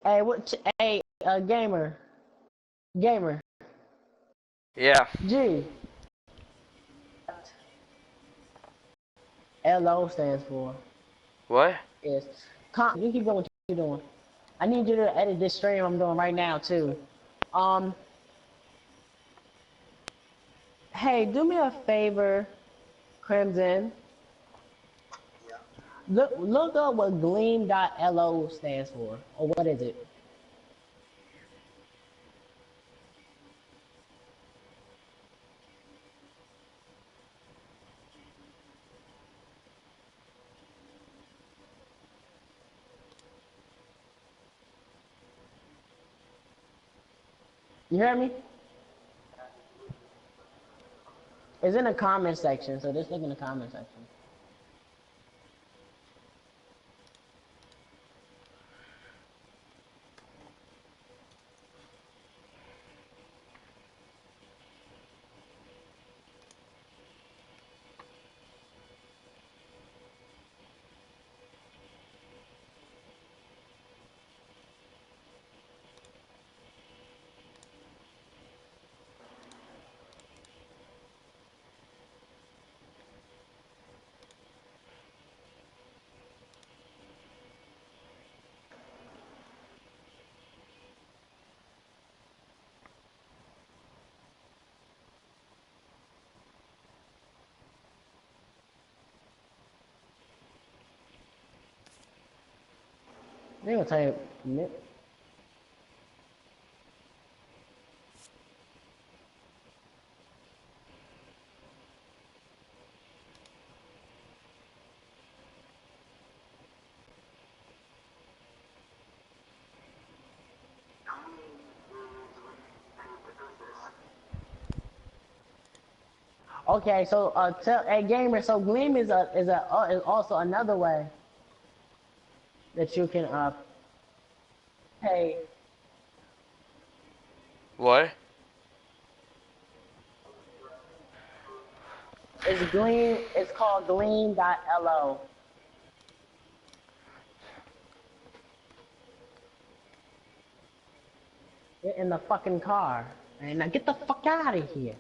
Hey, what? Hey, gamer, gamer. Yeah. G. LO stands for What? is. You keep doing what you're doing. I need you to edit this stream I'm doing right now too. Um. Hey, do me a favor, Crimson. Look up what Gleam.lo stands for, or what is it? You hear me? It's in the comment section, so just look in the comment section. They gonna tell you. Okay, so tell hey gamer, so Gleam is also another way that you can pay. What? It's called Gleam.lo. Get in the fucking car. And now get the fuck out of here.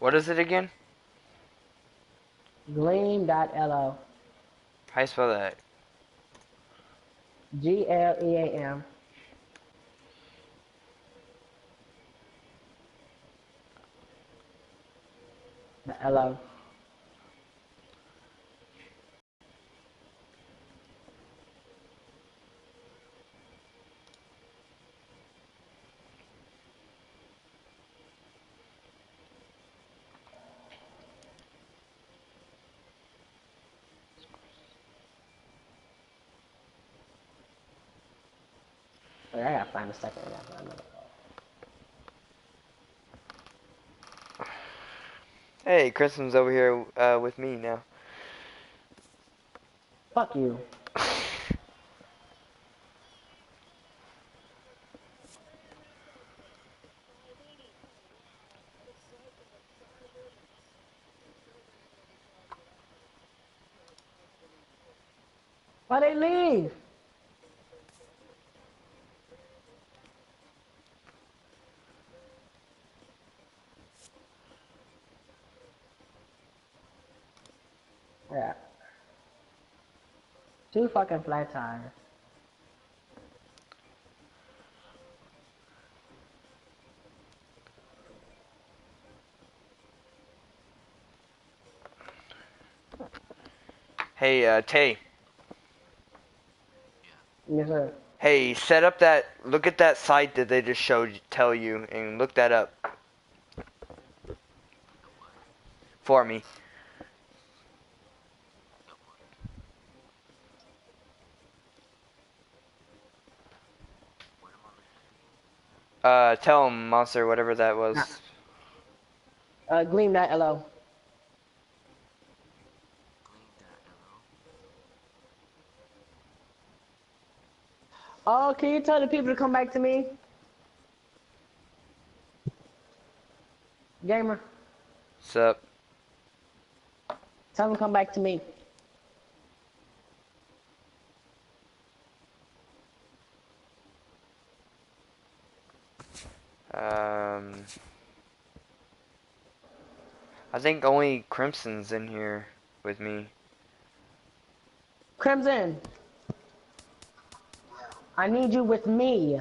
What is it again? Gleam.lo. How you spell that? Gleam. The LO. Wait, I gotta find a second. I gotta find another call. Hey, Kristen's over here with me now. Fuck you. Why they leave? Yeah. 2 fucking flat tires. Hey, Tay. Yes, sir. Hey, set up that. Look at that site that they just showed. Tell you and look that up for me. Tell him, monster, whatever that Nah. was. Gleam.lo. Oh, can you tell the people to come back to me? Gamer, What's up? tell them to come back to me. I think only Crimson's in here with me. Crimson, I need you with me.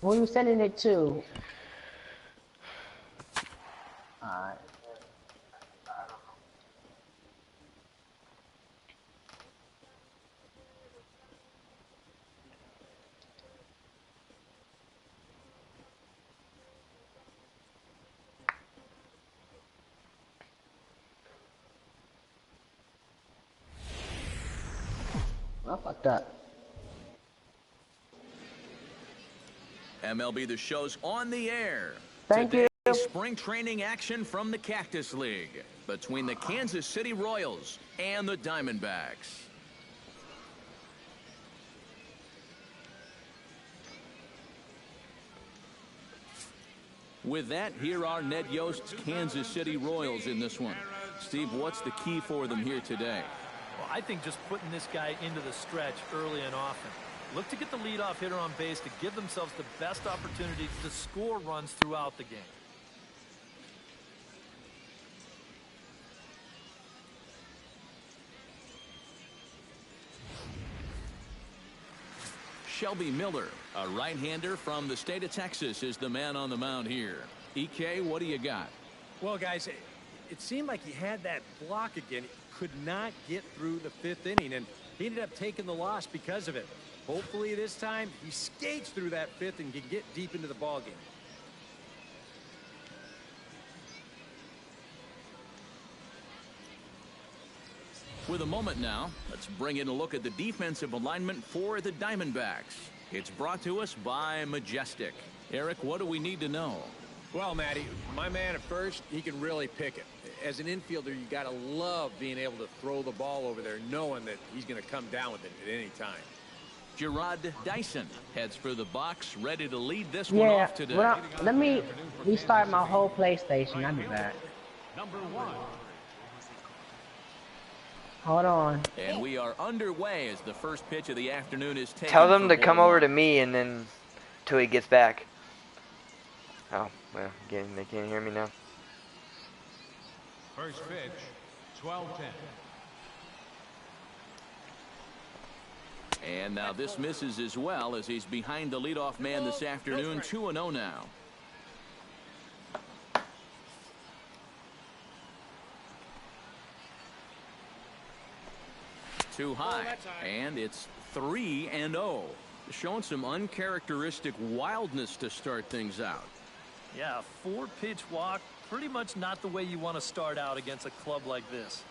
Who you sending it to? Alright. I fucked up. MLB The Show's on the air. Thank Today, you. spring training action from the Cactus League between the Kansas City Royals and the Diamondbacks. With that, here are Ned Yost's Kansas City Royals in this one. Steve, what's the key for them here today? Well, I think just putting this guy into the stretch early and often. Look to get the leadoff hitter on base to give themselves the best opportunity to score runs throughout the game. Shelby Miller, a right-hander from the state of Texas, is the man on the mound here. EK, what do you got? Well, guys, it seemed like he had that block again. He could not get through the 5th inning, and he ended up taking the loss because of it. Hopefully this time he skates through that 5th and can get deep into the ballgame. With a moment now, let's bring in a look at the defensive alignment for the Diamondbacks. It's brought to us by Majestic. Eric, what do we need to know? Well, Matty, my man at first, he can really pick it. As an infielder, you got to love being able to throw the ball over there, knowing that he's going to come down with it at any time. Gerard Dyson heads for the box, ready to lead this one off today. Well, let me restart my whole PlayStation. I'll be back. Hold on. And we are underway as the first pitch of the afternoon is taken. Tell them to come over to me and then till he gets back. Oh, well, again, they can't hear me now. First pitch, 12-10. And now this misses as well as he's behind the leadoff man this afternoon. 2-0 now. Too high, and it's 3-0. Showing some uncharacteristic wildness to start things out. Yeah, 4-pitch walk, pretty much not the way you want to start out against a club like this.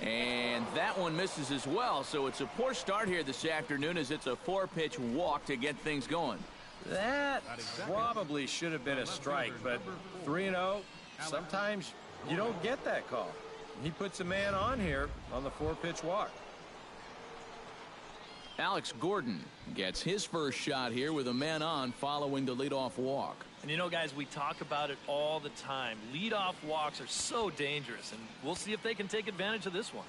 And that one misses as well, so it's a poor start here this afternoon as it's a 4-pitch walk to get things going. That probably should have been a strike, but 3-0, sometimes you don't get that call. He puts a man on here on the 4-pitch walk. Alex Gordon gets his first shot here with a man on following the leadoff walk. And you know, guys, we talk about it all the time. Leadoff walks are so dangerous, and we'll see if they can take advantage of this one.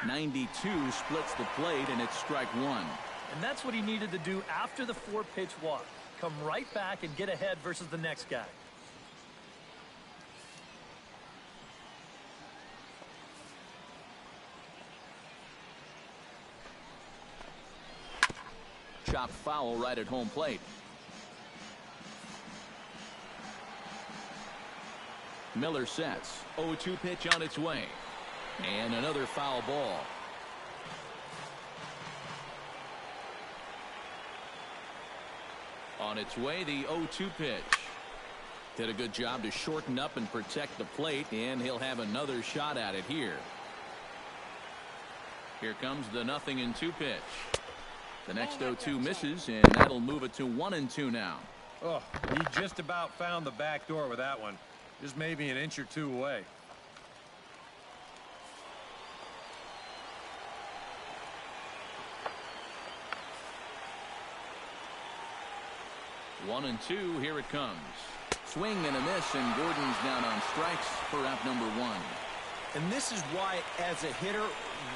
92 splits the plate, and it's strike one. And that's what he needed to do after the 4-pitch walk. Come right back and get ahead versus the next guy. Chopped foul right at home plate. Miller sets. 0-2 pitch on its way. And another foul ball. On its way, the 0-2 pitch. Did a good job to shorten up and protect the plate, and he'll have another shot at it here. Here comes the 0-2 pitch. The next 0-2 misses, and that'll move it to 1-2 now. Oh, he just about found the back door with that one. Just maybe an inch or two away. 1-2, here it comes. Swing and a miss, and Gordon's down on strikes for out number 1. And this is why, as a hitter,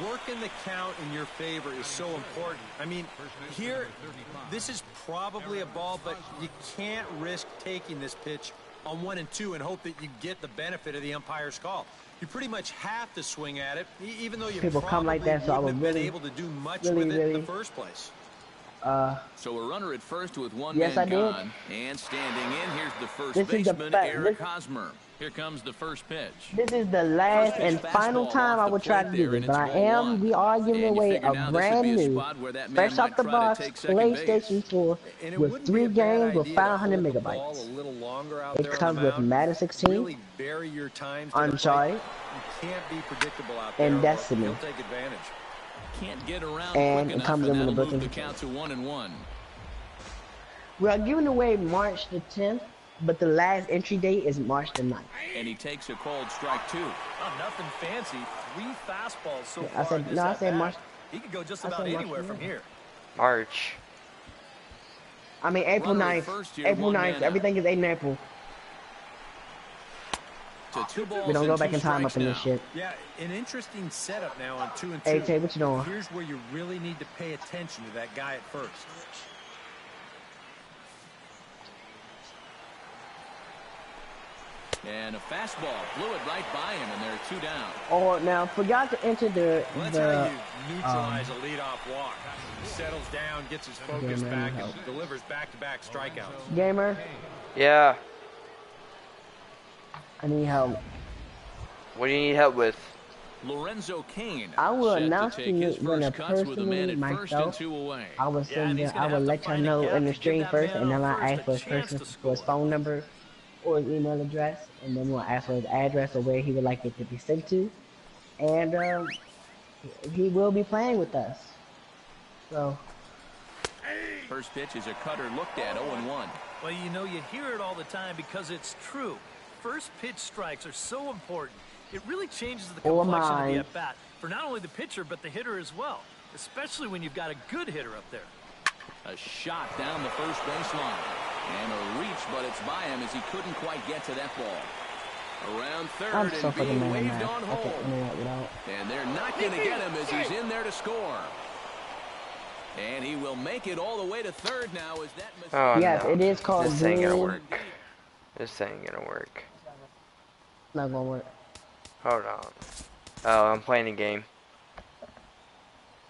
working the count in your favor is so important. I mean, here, this is probably a ball, but you can't risk taking this pitch on 1-2 and hope that you get the benefit of the umpire's call. You pretty much have to swing at it, even though you People probably come like that, so I wouldn't would have been really, able to do much really, with it in really, the first place. So a runner at first with one Yes, man I did. gone. And standing in, here's the first This is the baseman, fact- Eric this- Hosmer. Here comes the first pitch. This is the last First and pitch final fastball time off I the would try to plate do there, this, and but it's ball one. we are giving And you away figure a now this would brand be a new, spot where that man fresh might off the try to box, take second base. PlayStation 4 And it with wouldn't 3 be a bad games with idea to 500 hold the ball megabytes. a little longer out It there on comes the with mound. Madden 16, Really bury your time to the plate. Uncharted, You can't be predictable out there, and or Destiny. he'll take advantage. Can't get around And quick it enough, comes and in with that'll a move the built-in count to 1-1. We are giving away March the 10th, but the last entry date is March the 9th. And he takes a called strike 2. Oh, nothing fancy. 3 fastballs so I far. said- in this no, I said at-bat. March- He could go just I about said March anywhere the from 9th. here. March. I mean April Runner at 9th. first here, April one 9th. man Everything is in April. To 2 balls We don't and go 2 back in time strikes up in this now. shit. Yeah, an interesting setup now on 2-2. Hey, Tay, what you doing? Here's where you really need to pay attention to that guy at first. And a fastball blew it right by him, and they're 2 down. Or now forgot to enter Well, that's how the you neutralize a leadoff walk. He settles down, gets his focus man, back, help. and delivers back-to-back strikeouts. gamer. Yeah. I need help. What do you need help with? Lorenzo Cain I will set announce to to take you his when first I cuts with a man personally at first and myself, 2 away. I will Yeah, send and you. he's gonna I will have to let y'all find a know gap in the to give stream that first, man and then on I'll first ask a for his chance person to for his score. phone number or his email address, and then we'll ask for his address or where he would like it to be sent to, and he will be playing with us. So First pitch is a cutter looked at 0-1. Well, you know, you hear it all the time because it's true. First pitch strikes are so important. It really changes the Or complexion of mine. the at-bat for not only the pitcher but the hitter as well, especially when you've got a good hitter up there. A shot down the first baseline. And a reach, but it's by him as he couldn't quite get to that ball. Around third I'm so and fucking being mad waved now. on I can't home. internet without. And they're not going to get him as he's in there to score. And he will make it all the way to third now as that mistake. Oh, Yes, no. it is called This ain't gonna green. work. This ain't gonna work. Not gonna work. Hold on. Oh, I'm playing a game. Oh,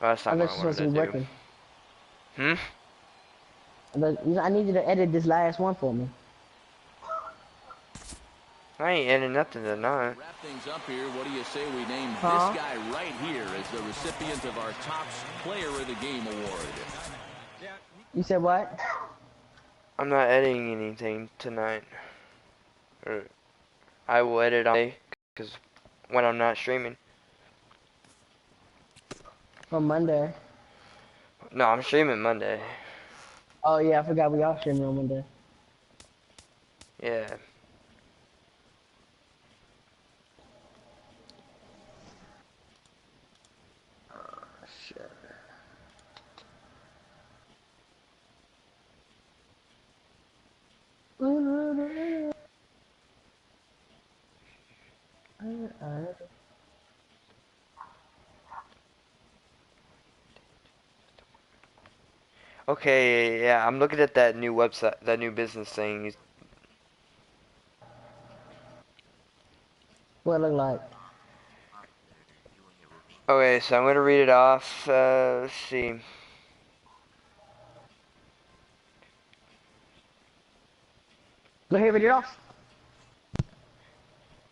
that's I not thought what I you wanted supposed to be to working. do. I need you to edit this last one for me. I ain't adding nothing tonight. Wrap things up here. What do you say we name Huh? this guy right here as the recipient of our top player of the game award? You said what? I'm not editing anything tonight. I will edit on because when I'm not streaming. For Monday. No, I'm streaming Monday. Oh yeah, I forgot we are streaming on Monday. Yeah. Shit. Okay, yeah, I'm looking at that new website, that new business thing. What it look like? Okay, so I'm gonna read it off. Let's see. Go ahead, read it off.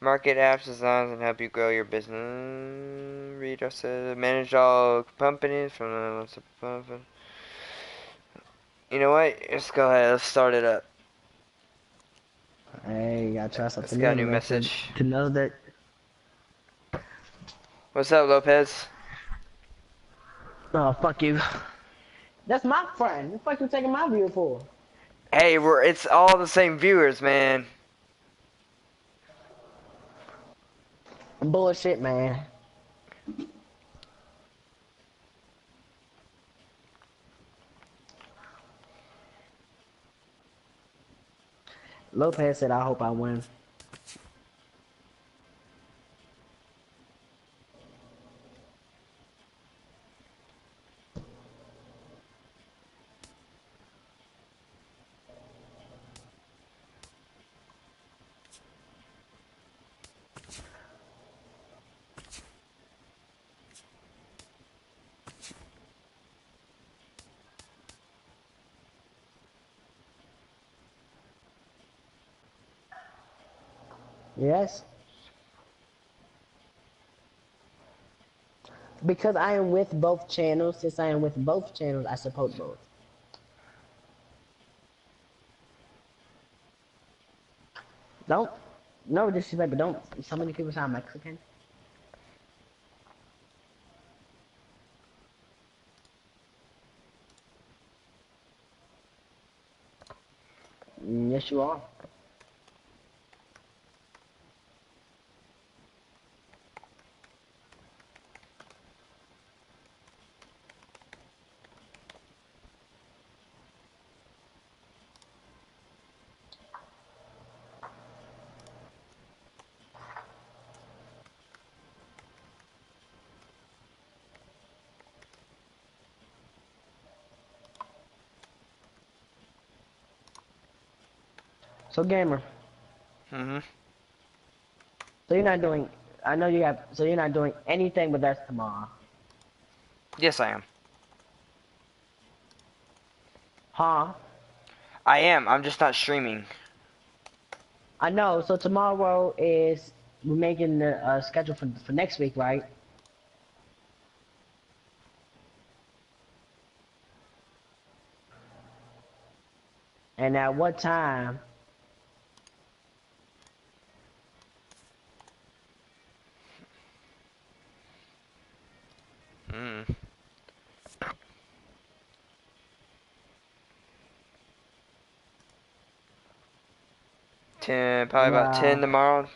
Market apps, designs, and help you grow your business. Read us. Manage all companies from the You know what? Let's go ahead. Let's start it up. Hey, you gotta try Let's something got a new, new man. message. To know that. What's up, Lopez? Oh, fuck you. That's my friend. What the fuck you taking my view for? Hey, it's all the same viewers, man. Bullshit, man. Lopez said, I hope I win. Yes? Because I am with both channels, since I am with both channels, I support both. Don't, no disrespect, but don't so many people sound Mexican? Yes, you are. So, gamer, Mm-hmm. so you're not doing, I know you got, so you're not doing anything with us tomorrow. Yes, I am. Huh? I am. I'm just not streaming. I know, so tomorrow is, we're making the schedule for next week, right? And at what time? Mm. 10, probably about 10 Wow. tomorrow.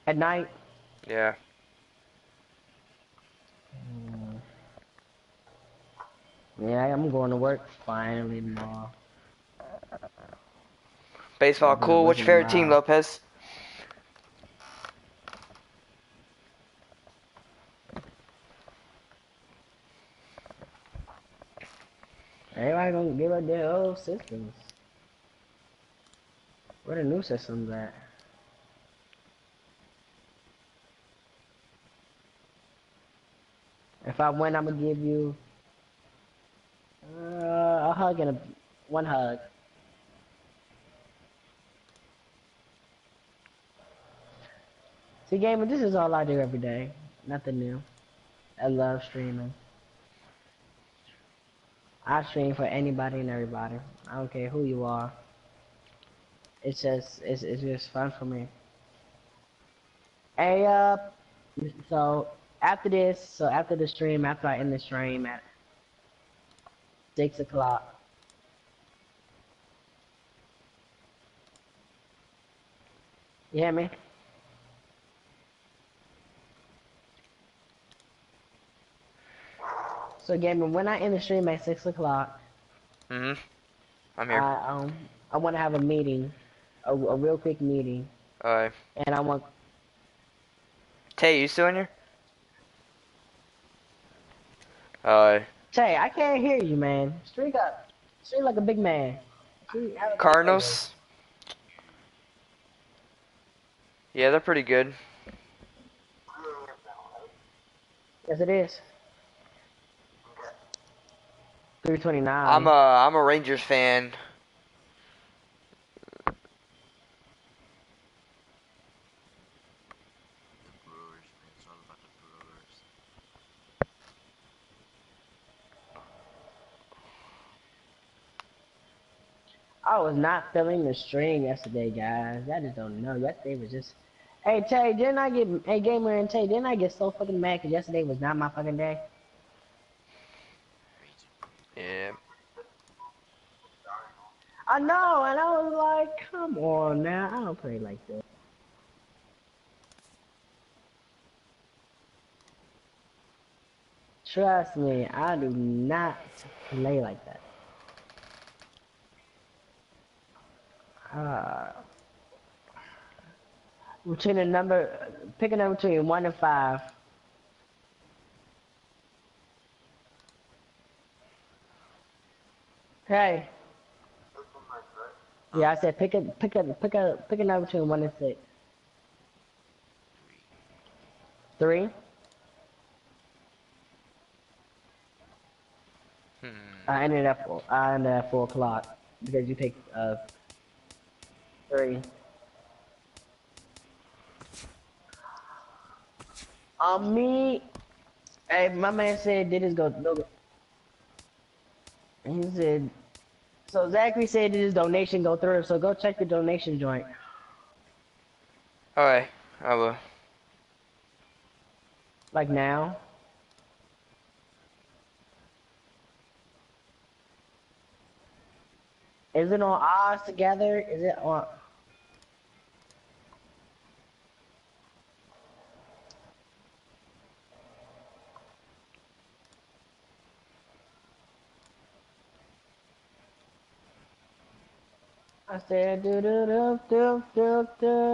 At night? Yeah. Yeah, I'm going to work finally tomorrow. Baseball, I've been cool. What's working your a favorite team, mile. Lopez? Everybody gonna give up their old systems. Where the new systems at? If I win, I'm gonna give you a hug and one hug. See, gamer, this is all I do every day. Nothing new. I love streaming. I stream for anybody and everybody. I don't care who you are. It's just fun for me. Hey, so after the stream, after I end the stream at 6 o'clock. You hear me? So again, when I end the stream at 6 o'clock, Mm-hmm. I'm here. I want to have a meeting, a real quick meeting, Alright. and I want. Tay, you still in here? Alright. Tay, I can't hear you, man. Streak up, streak like a big man. Have a conversation. Cardinals? Yeah, they're pretty good. Yes, it is. I'm 329. a I'm a Rangers fan. I was not feeling the stream yesterday, guys. I just don't know. Yesterday was just. Hey Tay, didn't I get? Hey Gamer and Tay, didn't I get so fucking mad because yesterday was not my fucking day? Yeah. I know, and I was like, come on now, I don't play like this. Trust me, I do not play like that. Between a number, pick a number between 1 and 5. Hey. Yeah, I said pick a number between 1 and 6. 3. I ended at 4 o'clock because you picked 3. Me. Hey, my man said did his go. He said. So Zachary said did his donation go through? So go check the donation joint. All right, I will. Like now. Is it on ours together? Is it on? I said do do do do do do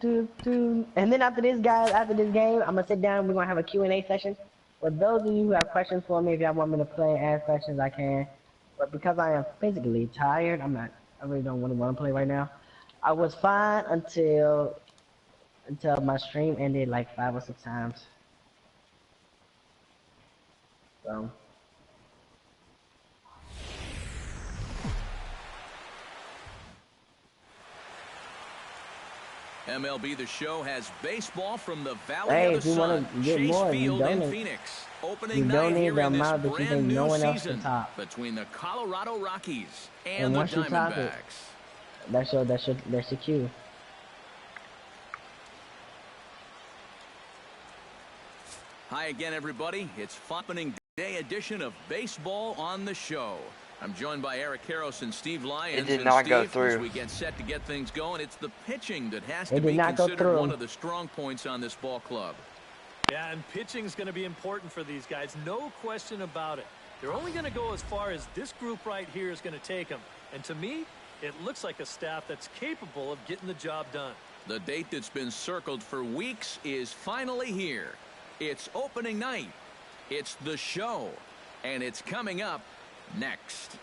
do do. And then after this, guys, after this game, I'm gonna sit down. We're gonna have a Q&A session. For those of you who have questions for me, if y'all want me to play and ask questions, I can. But because I am physically tired, I really don't want to play right now. I was fine until my stream ended like 5 or 6 times. So. MLB The Show has baseball from the Valley of the Sun, Chase Field in Phoenix. Opening night here in this brand new season between the Colorado Rockies and the Diamondbacks. That's your cue. Hi again, everybody. It's opening day edition of Baseball on the Show. I'm joined by Eric Karros and Steve Lyons. It did not go through. As we get set to get things going, it's the pitching that has to be considered one of the strong points on this ball club. Yeah, and pitching is going to be important for these guys. No question about it. They're only going to go as far as this group right here is going to take them. And to me, it looks like a staff that's capable of getting the job done. The date that's been circled for weeks is finally here. It's opening night. It's the show. And it's coming up next.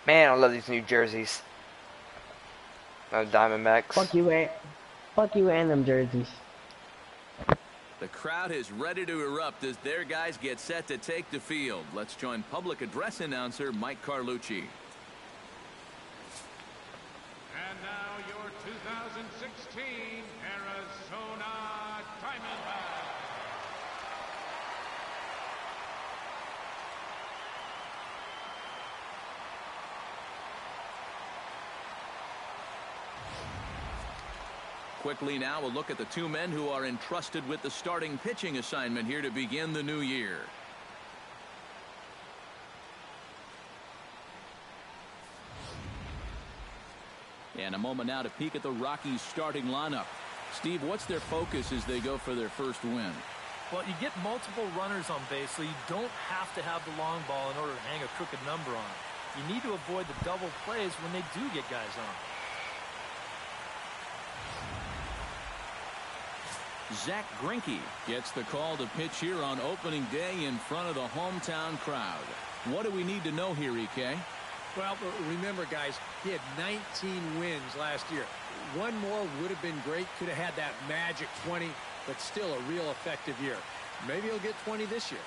Man, I love these new jerseys. Diamondbacks. Fuck you and them jerseys. The crowd is ready to erupt as their guys get set to take the field. Let's join public address announcer Mike Carlucci. And now your 2016 Arizona Diamondbacks. Quickly now, we'll look at the two men who are entrusted with the starting pitching assignment here to begin the new year. And a moment now to peek at the Rockies starting lineup. Steve, what's their focus as they go for their first win? Well, you get multiple runners on base, so you don't have to have the long ball in order to hang a crooked number on it. You need to avoid the double plays when they do get guys on. Zach Greinke gets the call to pitch here on opening day in front of the hometown crowd. What do we need to know here, EK? Well, remember, guys, he had 19 wins last year. One more would have been great. Could have had that magic 20. but still a real effective year. Maybe he'll get 20 this year.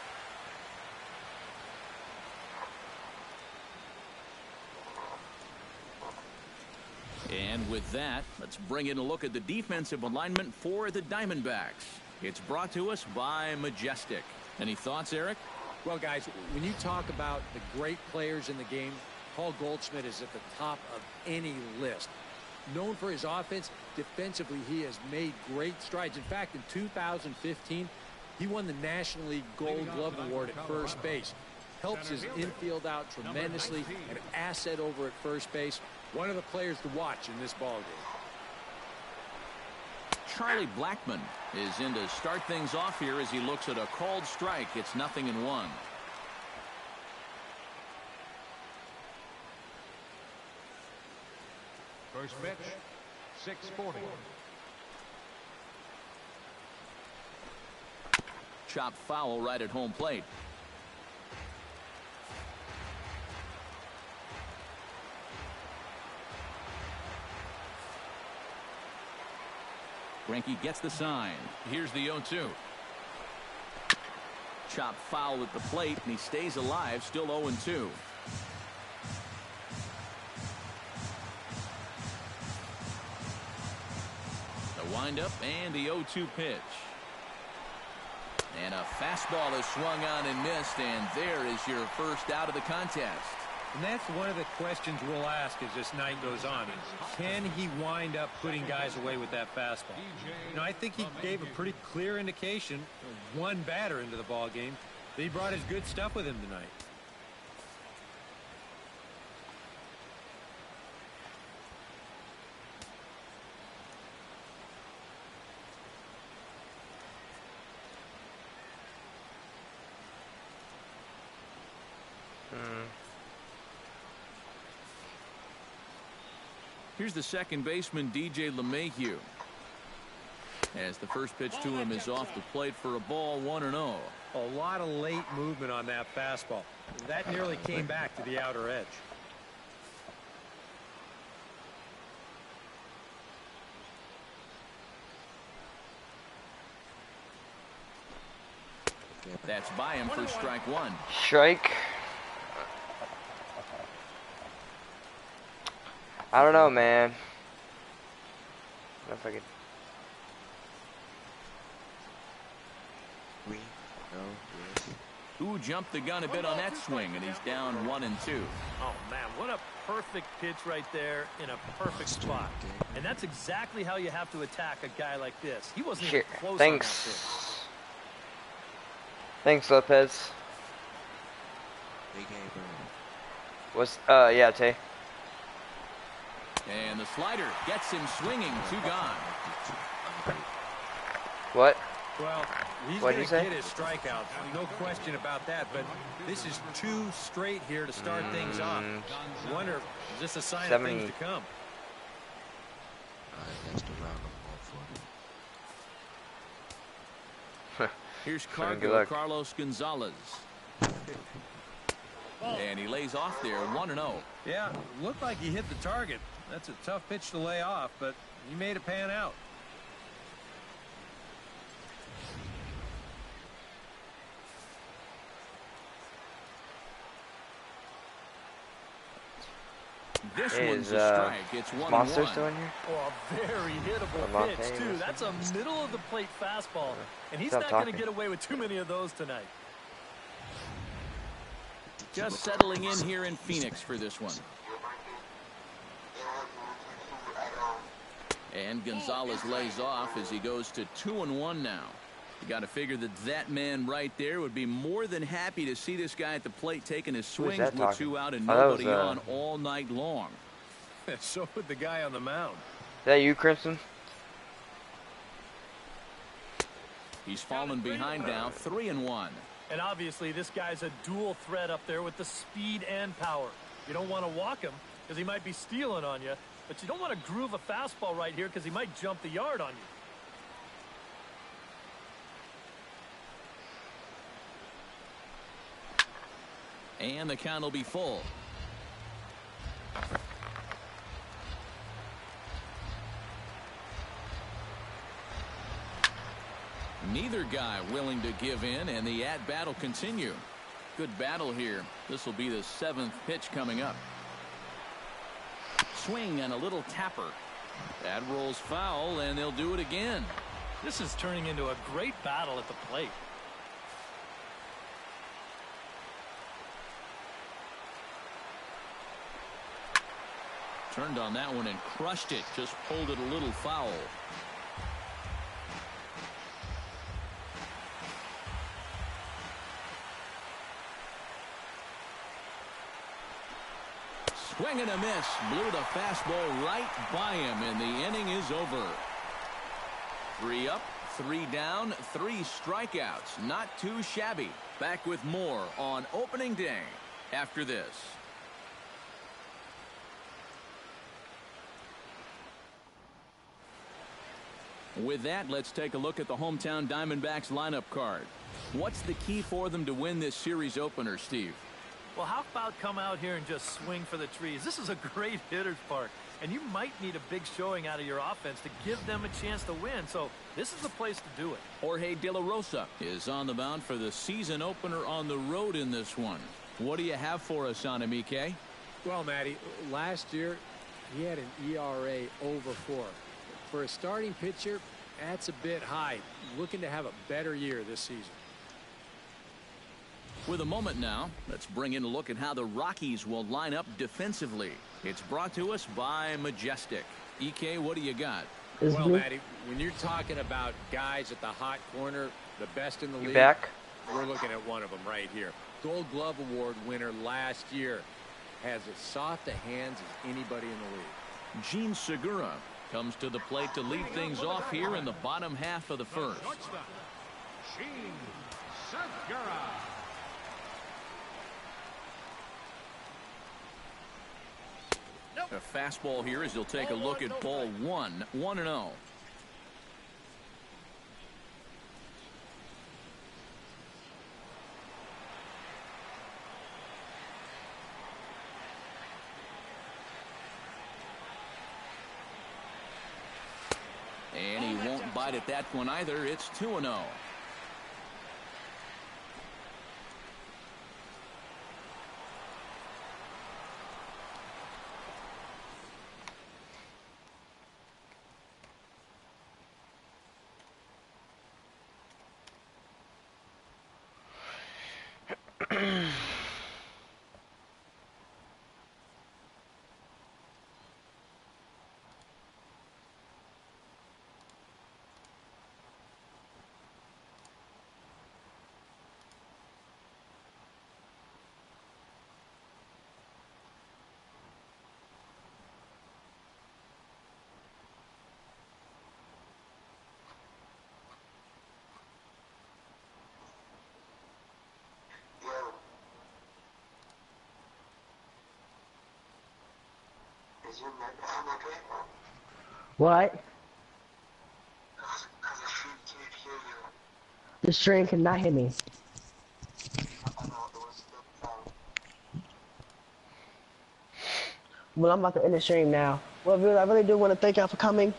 And with that, let's bring in a look at the defensive alignment for the Diamondbacks. It's brought to us by Majestic. Any thoughts, Eric? Well, guys, when you talk about the great players in the game, Paul Goldschmidt is at the top of any list. Known for his offense, defensively he has made great strides. In fact, in 2015, he won the National League Gold Glove Award at first base. Helps his infield out tremendously, an asset over at first base. One of the players to watch in this ballgame. Charlie Blackmon is in to start things off here as he looks at a called strike. It's 0-1. First pitch, 640. Chopped foul right at home plate. Greinke gets the sign. Here's the 0-2. Chopped foul at the plate, and he stays alive, still 0-2. The windup and the 0-2 pitch. And a fastball is swung on and missed, and there is your first out of the contest. And that's one of the questions we'll ask as this night goes on. Can he wind up putting guys away with that fastball? You know, I think he gave a pretty clear indication, one batter into the ball game, that he brought his good stuff with him tonight. Here's the second baseman, DJ LeMahieu. As the first pitch to him is off the plate for a ball, 1-0. A lot of late movement on that fastball. That nearly came back to the outer edge. That's by him for strike one. Strike. I don't know, man. I don't know if I could. Who jumped the gun a bit on that swing, and he's down 1-2. Oh, man, what a perfect pitch right there in a perfect spot. And that's exactly how you have to attack a guy like this. He wasn't even close. Thanks. On that pitch. Thanks, Lopez. What's, yeah, Tay. And the slider gets him swinging, 2 gone. What? Well, he's going to get his strikeouts, no question about that, but this is 2 straight here to start things off. I wonder, is this a sign of things to come? Here's Carlos Gonzalez. And he lays off there, 1-0. Yeah, looked like he hit the target. That's a tough pitch to lay off, but he made it pan out. This one's a strike. It's 1-1. Monster still in here? Oh, a very hittable pitch, too. That's a middle-of-the-plate fastball, and he's not going to get away with too many of those tonight. Just settling in here in Phoenix for this one. And Gonzalez lays off as he goes to 2-1 now. You got to figure that man right there would be more than happy to see this guy at the plate taking his swings with 2 out and nobody on all night long. So would the guy on the mound. Is that you, Crimson? He's fallen behind now, 3-1. And obviously, this guy's a dual threat up there with the speed and power. You don't want to walk him because he might be stealing on you, but you don't want to groove a fastball right here because he might jump the yard on you. And the count will be full. Neither guy willing to give in, and the at-bat will continue. Good battle here. This will be the 7th pitch coming up. Swing and a little tapper. That rolls foul, and they'll do it again. This is turning into a great battle at the plate. Turned on that one and crushed it. Just pulled it a little foul. Swing and a miss. Blew the fastball right by him, and the inning is over. 3 up, 3 down, 3 strikeouts. Not too shabby. Back with more on opening day after this. With that, let's take a look at the hometown Diamondbacks lineup card. What's the key for them to win this series opener, Steve? Well, how about come out here and just swing for the trees? This is a great hitter's park, and you might need a big showing out of your offense to give them a chance to win. So this is the place to do it. Jorge De La Rosa is on the mound for the season opener on the road in this one. What do you have for us on him, EK? Well, Matty, last year he had an ERA over 4. For a starting pitcher, that's a bit high. Looking to have a better year this season. With a moment now, let's bring in a look at how the Rockies will line up defensively. It's brought to us by Majestic. EK, what do you got? Well, Matty, when you're talking about guys at the hot corner, the best in the league, back? We're looking at one of them right here. Gold Glove Award winner last year. Has as soft a hands as anybody in the league. Gene Segura comes to the plate to lead things off here in the bottom half of the first. Gene Segura. A fastball here as he'll take a look at ball 1, 1-0. And he won't bite at that one either. It's 2-0. What? The stream cannot hear me. Well, I'm about to end the stream now. Well, viewers, I really do want to thank y'all for coming.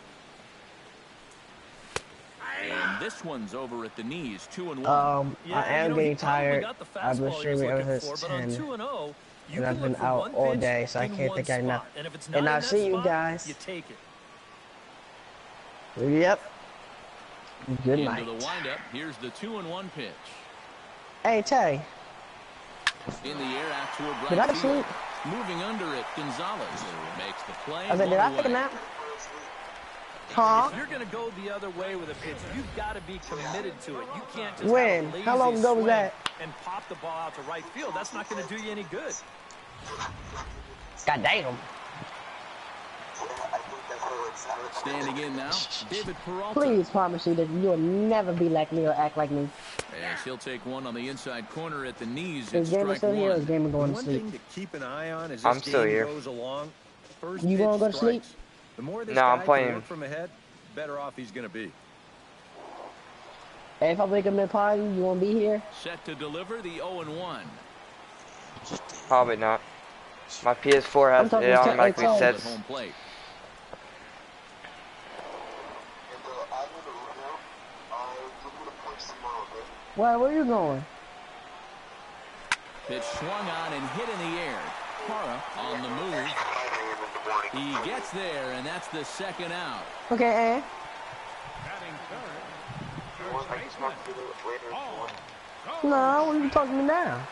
And this one's over at the knees, 2-1. Yeah, I am getting tired. I've been streaming ever since 10. And I've been out all day, so I can't think of enough. And I'll see you guys. You take it. Yep. Good night. Into the windup. Here's the 2-1 pitch. Hey, Tay. In the air out toward right Did I field. sleep? Moving under it, Gonzalez makes the play. I said, did I take a nap? Huh? If you're going to go the other way with a pitch, you've got to be committed to it. You can't just When? have a lazy How long ago was swing that? and pop the ball out to right field. That's not going to do you any good. God damn. Standing in now, David Peralta. Please promise me that you'll never be like me or act like me. As he'll take one on the inside corner at the knees. Is Gamer still here or is Gamer going to One sleep? thing to keep an eye on as I'm this still game here. goes along. First You pitch gonna go to sleep? strikes. The more this No, guy I'm can playing. work from ahead, better off he's going to be. Hey, if I wake up in the party, you won't be here? Set to deliver the 0-1. Probably not. My PS4 I'm has talking it to automatically Tay. At sets. home plate. Where are you going? Pitch swung on and hit in the air. Hara on the move. He gets there, and that's the second out. Okay, and? No, what are you talking to me now?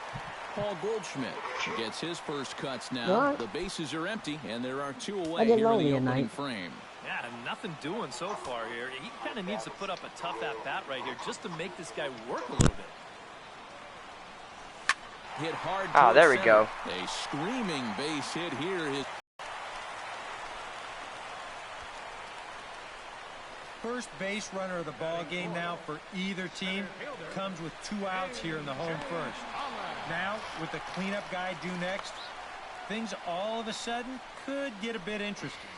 Paul Goldschmidt gets his first cuts now. What? The bases are empty, and there are 2 away I get here in lonely the at opening night. frame. Yeah, nothing doing so far here. He kind of needs to put up a tough at-bat right here just to make this guy work a little bit. Hit hard. Oh, there we center. go. A screaming base hit here. First base runner of the ball game now for either team comes with 2 outs here in the home first. Now, with the cleanup guy due next, things all of a sudden could get a bit interesting.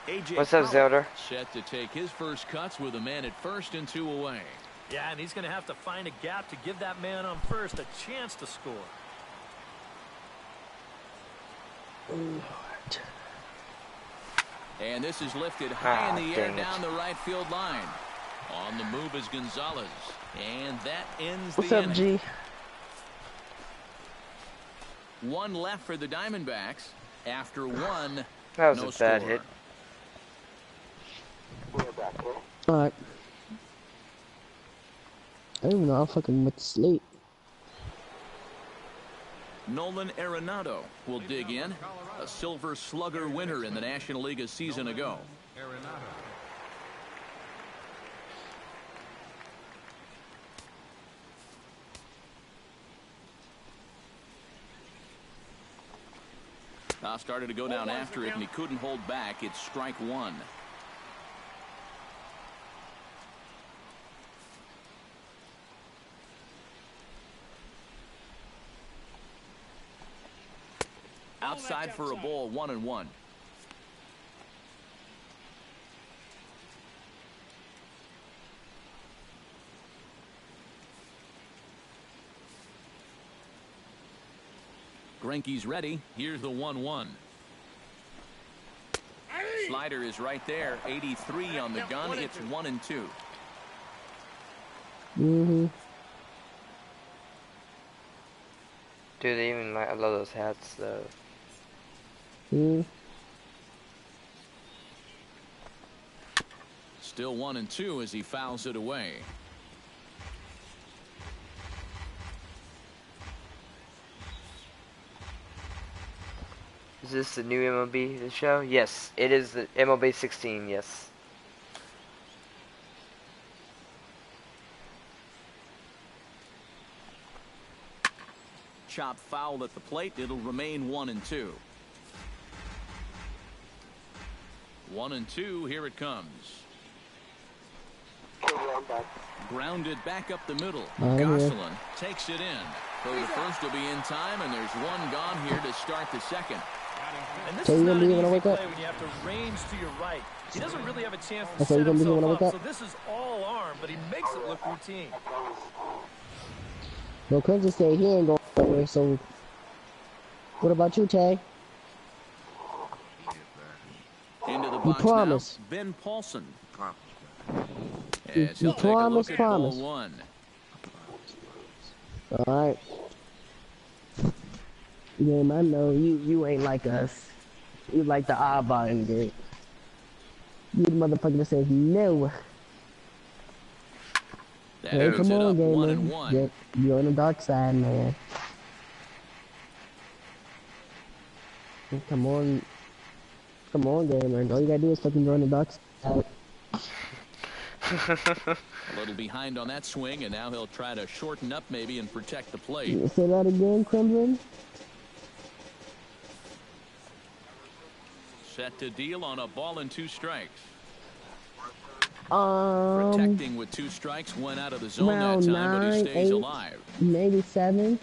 AJ What's up, Zelda? Set to take his first cuts with a man at first and 2 away. Yeah, and he's going to have to find a gap to give that man on first a chance to score. And this is lifted high in the air dang it. down the right field line. On the move is Gonzalez. And that ends What's the up, inning. G? 1 left for the Diamondbacks. After 1, That was no a bad score. hit. Alright. I don't even know, I fucking went to sleep. Nolan Arenado will dig in. A Silver Slugger winner in the National League a season ago. Started to go down after it, and he couldn't hold back. It's strike 1. Outside for a ball, 1-1. Greinke's ready. Here's the 1-1. Slider is right there. 83 on the gun. It's 1-2. Mm-hmm. Dude, they even like, I love those hats though. Mm. Still 1-2 as he fouls it away. Is this the new MLB the show? Yes, it is the MLB 16. Yes. Chop foul at the plate. It'll remain 1-2. 1-2. Here it comes. Grounded back up the middle. Gosselin takes it in. Throw to first will be in time, and there's 1 gone here to start the second. And this So is you not gonna an leave when I easy wake up? play when you have to range to your right. He doesn't really have a chance to Okay, you set gonna leave when I himself wake up, up? so this is all arm, but he makes it look routine. Well, Quincy said he ain't going nowhere, so what about you, Tay? Into the You box promise. now, Ben Paulson. You As he'll take a promise, look at ball promise. 1. Alright. Yeah, I know you ain't like us. You like the oddball in the game. You the motherfucker that says no. That Hey, moves come it on, up gamer. 1-1. You're on the dark side, man. Come on. Come on, gamer. All you gotta do is fucking join the dark side. A little behind on that swing, and now he'll try to shorten up maybe and protect the plate. Say that again, Crimson? Set to deal on a ball and 2 strikes. Protecting with 2 strikes, went out of the zone that round time, but he 9, stays 8, alive. maybe 7.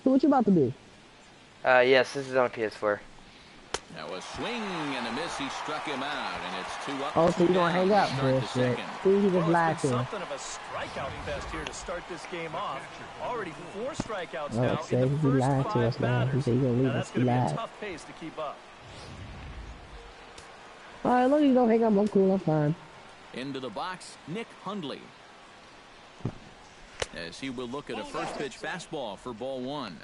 So what you about to do? Yes, this is on PS4. Now a swing and a miss. He struck him out, and it's 2 up. Oh, so you gonna hang up, to start the bullshit. second. See, he just Well, lied it's to been him. something of a strikeout fest here to start this game off. Already 4 strikeouts Oh, now say in the he first lied to 5 us now. He batters. said he gonna leave Now us. that's He going to be a lied. tough pace to keep up. Alright, look, you don't hang up. I'm cool. I'm fine. Into the box, Nick Hundley. As he will look at a first pitch fastball for ball 1.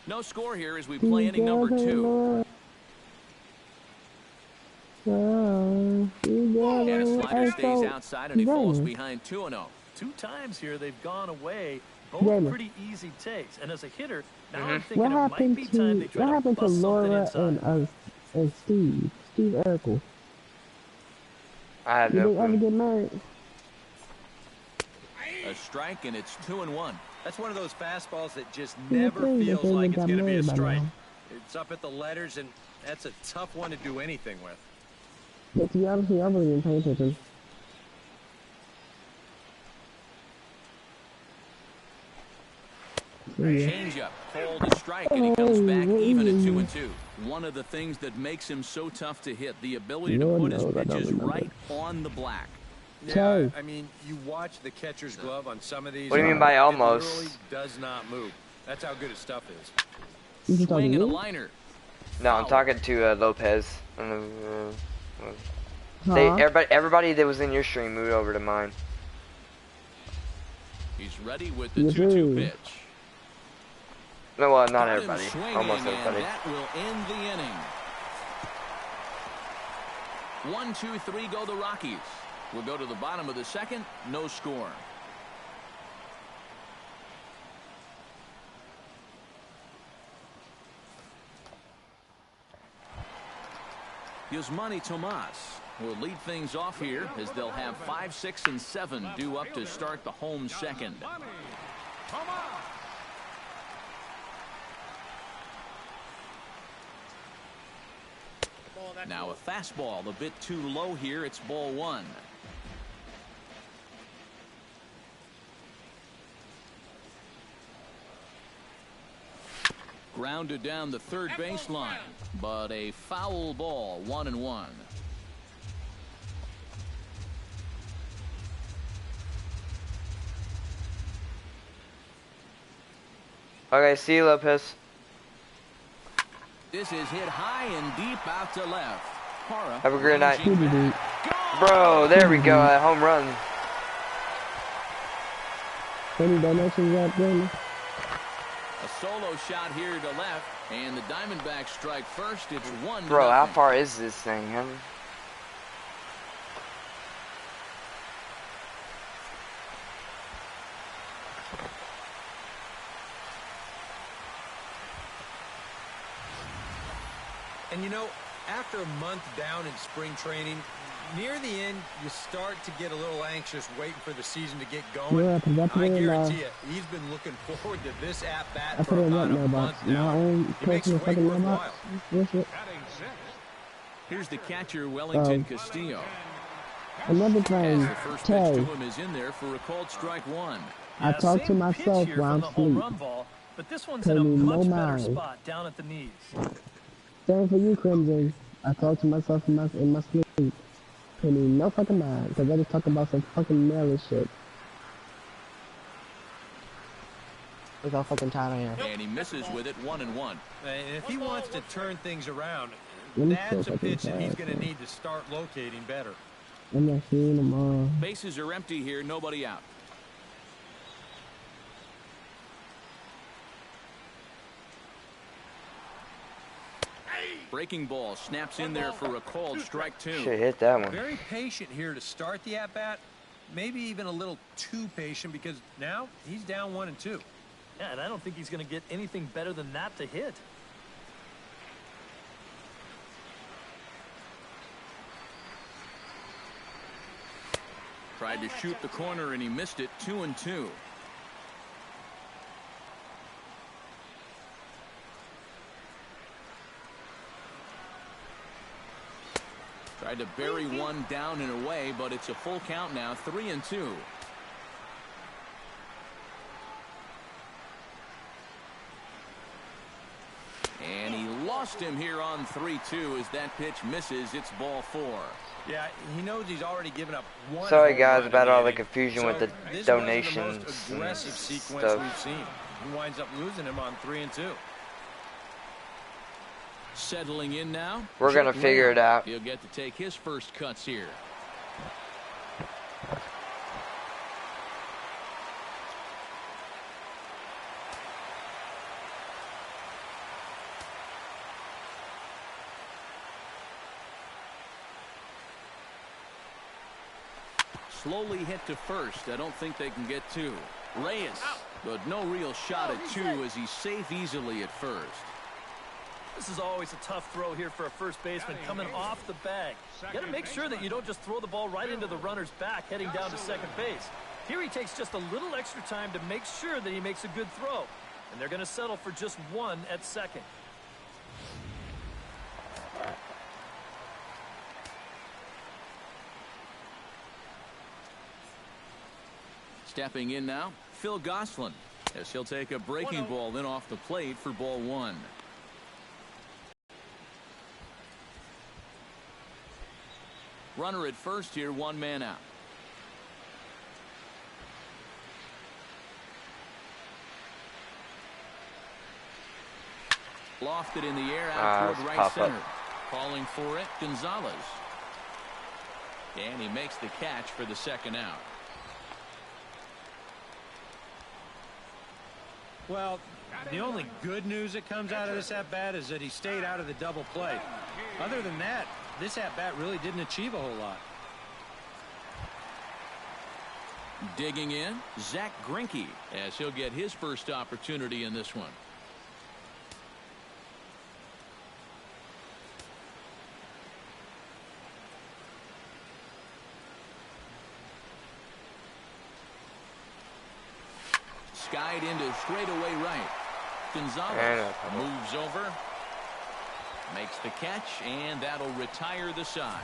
No score here as we play inning number 2. And a slider stays outside and he falls behind 2-0. 2 times here they've gone away. Both pretty easy takes. And as a hitter, now I'm thinking it might be time they try to bust something inside. And Steve Urkel? I have no Did they ever clue. get married? A strike and it's 2-1. That's one of those fastballs that just never feels like it's going to be a strike. It's up at the letters, and that's a tough one to do anything with. But to be honest with you, I really didn't pay attention. Changeup, called a strike, and he comes back even at 2-2. One of the things that makes him so tough to hit, the ability to put his pitches right on the black. Yeah, I mean, you watch the catcher's glove on some of these. What do you mean by almost? It literally does not move. That's how good his stuff is. Swing and a liner. No, I'm talking to Lopez. Everybody that was in your stream moved over to mine. He's ready with the 2-2 pitch. No, well, not everybody. Almost everybody. And that will end the inning. 1, 2, 3 go the Rockies. We'll go to the bottom of the second. No score. Yasmani Tomas will lead things off here as they'll have 5, 6, and 7 due up to start the home second. Now a fastball a bit too low here. It's ball 1. Grounded down the third baseline, but a foul ball, 1-1. Okay, see you, Lopez. This is hit high and deep out to left. Hara Have a great night. back. Bro, there we go, a home run. Any donations out there? A solo shot here to left, and the Diamondbacks strike first. It's 1-0. Bro, how far is this thing? And you know, after a month down in spring training, near the end, you start to get a little anxious waiting for the season to get going. Yeah, I guarantee you, he's been looking forward to this at-bat for about a month now. He makes it way worthwhile. Here's the catcher, Wellington Castillo. Another As thing, the first pitch to him is in there for a called strike 1. I talk to myself while I'm asleep. But this one's in a much better spot down at the knees. Same for you, Crimson. I talk to myself in my sleep. Pay me no fucking mind, because I just talk about some fucking mail shit. Look how fucking tired I am. And he misses with it, 1-1. And if he wants to turn things around, I'm that's so a pitch that fucking he's tired. going to need to start locating better. I'm not seeing them all. Bases are empty here, nobody out. Breaking ball snaps in there for a called strike 2. Should hit that one. Very patient here to start the at-bat. Maybe even a little too patient because now he's down 1-2. Yeah, and I don't think he's going to get anything better than that to hit. Tried to shoot the corner and he missed it, 2-2. Tried to bury one down and away, but it's a full count now, 3-2. And he lost him here on 3-2 as that pitch misses. It's ball 4. Yeah, he knows he's already given up one. Sorry guys about all the confusion with the donations aggressive sequence stuff. we've seen. He winds up losing him on 3 and 2. Settling in now. We're going to figure it out. He'll get to take his first cuts here. Slowly hit to first. I don't think they can get 2. Reyes, but no real shot at 2 as he's safe easily at first. This is always a tough throw here for a first baseman coming off the bag. You got to make sure that you don't just throw the ball right into the runner's back heading down to second base. Here he takes just a little extra time to make sure that he makes a good throw. And they're going to settle for just 1 at second. Stepping in now, Phil Gosselin, as he'll take a breaking ball in off the plate for ball 1. Runner at first here, 1 man out. Lofted in the air out toward right center. Calling for it, Gonzalez. And he makes the catch for the second out. Well, the only good news that comes out of this at-bat is that he stayed out of the double play. Other than that, this at-bat really didn't achieve a whole lot. Digging in, Zach Greinke, as he'll get his first opportunity in this one. Skied into straightaway right. Gonzalez moves over, makes the catch, and that'll retire the side.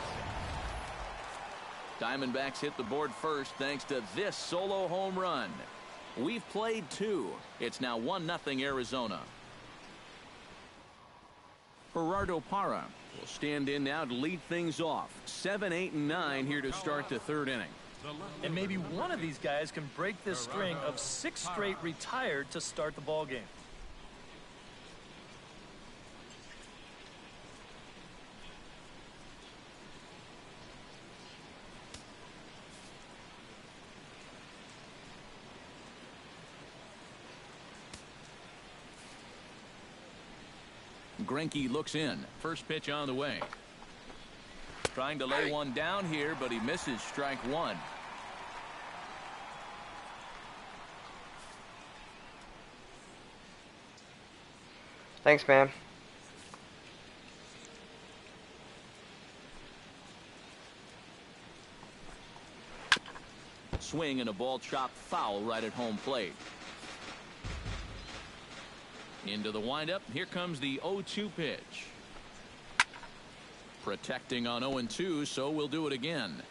Diamondbacks hit the board first thanks to this solo home run. We've played 2. It's now 1-0 Arizona. Gerardo Parra will stand in now to lead things off. 7, 8, and 9 here to start the 3rd inning. And maybe one of these guys can break this string of 6 straight retired to start the ball game. Greinke looks in. First pitch on the way. Trying to lay one down here, but he misses strike 1. Thanks, man. Swing and a ball chopped foul right at home plate. Into the windup. Here comes the 0-2 pitch. Protecting on 0-2, so we'll do it again.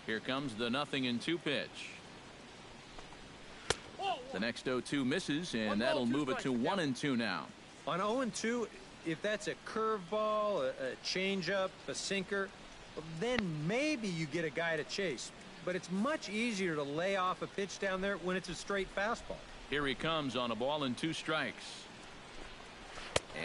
Here comes the 0-2 pitch. The next 0-2 misses, and that'll move it to 1-2 now. On 0-2, if that's a curveball, a changeup, a sinker, then maybe you get a guy to chase. But it's much easier to lay off a pitch down there when it's a straight fastball. Here he comes on a ball and 2 strikes.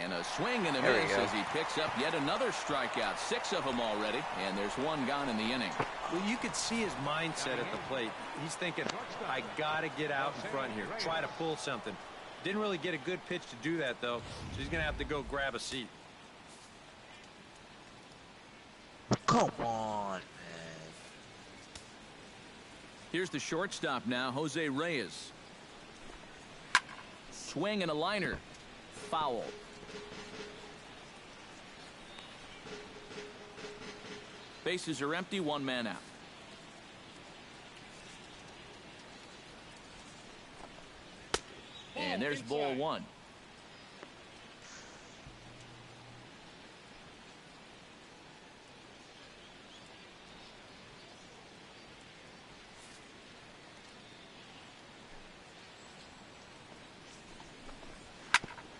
And a swing and a miss as he picks up yet another strikeout. 6 of them already, and there's 1 gone in the inning. Well, you could see his mindset at the plate. He's thinking, I got to get out in front here, try to pull something. Didn't really get a good pitch to do that, though, so he's going to have to go grab a seat. Come on, man. Here's the shortstop now, Jose Reyes. Swing and a liner. Foul. Bases are empty, 1 man out. And there's ball 1.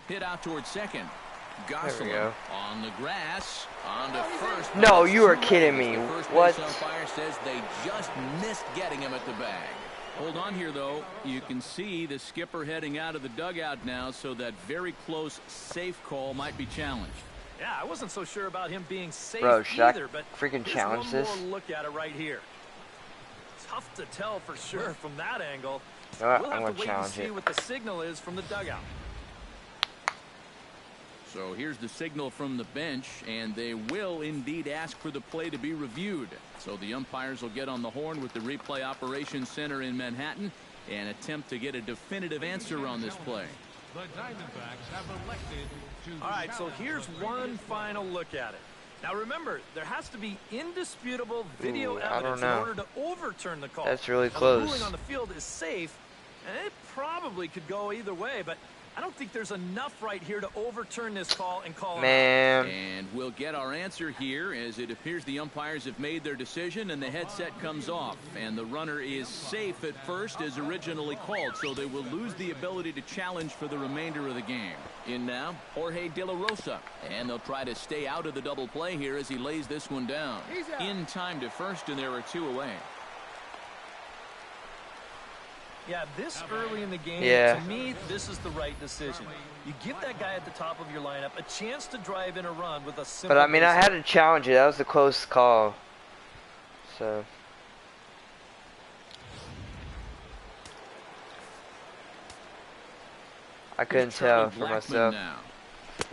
Hit out towards second. Gosselin on the grass, on to first. No, you are kidding me. The first what? Base umpire says they just missed getting him at the bag. Hold on here, though. You can see the skipper heading out of the dugout now, so that very close safe call might be challenged. Yeah, I wasn't so sure about him being safe Bro, should either, I but freaking challenge one this? more look at it right here. Tough to tell for sure from that angle. You know what? We'll I'm have gonna to wait and challenge see it. what the signal is from the dugout. So here's the signal from the bench, and they will indeed ask for the play to be reviewed. So the umpires will get on the horn with the replay operations center in Manhattan and attempt to get a definitive answer on this play. The Diamondbacks have elected to. All right, so here's one final look at it. Now remember, there has to be indisputable video evidence in order to overturn the call. That's really now, close. the ruling on the field is safe, and it probably could go either way, but I don't think there's enough right here to overturn this call and call it out. And we'll get our answer here, as it appears the umpires have made their decision, and the headset comes off, and the runner is safe at first as originally called, so they will lose the ability to challenge for the remainder of the game. In now, Jorge De La Rosa, and they'll try to stay out of the double play here as he lays this one down. In time to first, and there are two away. Yeah, this early in the game, Yeah. to me, this is the right decision. You give that guy at the top of your lineup a chance to drive in a run with a simple But I mean, I base had to challenge it. That was a close call. So. I couldn't tell for myself. Now.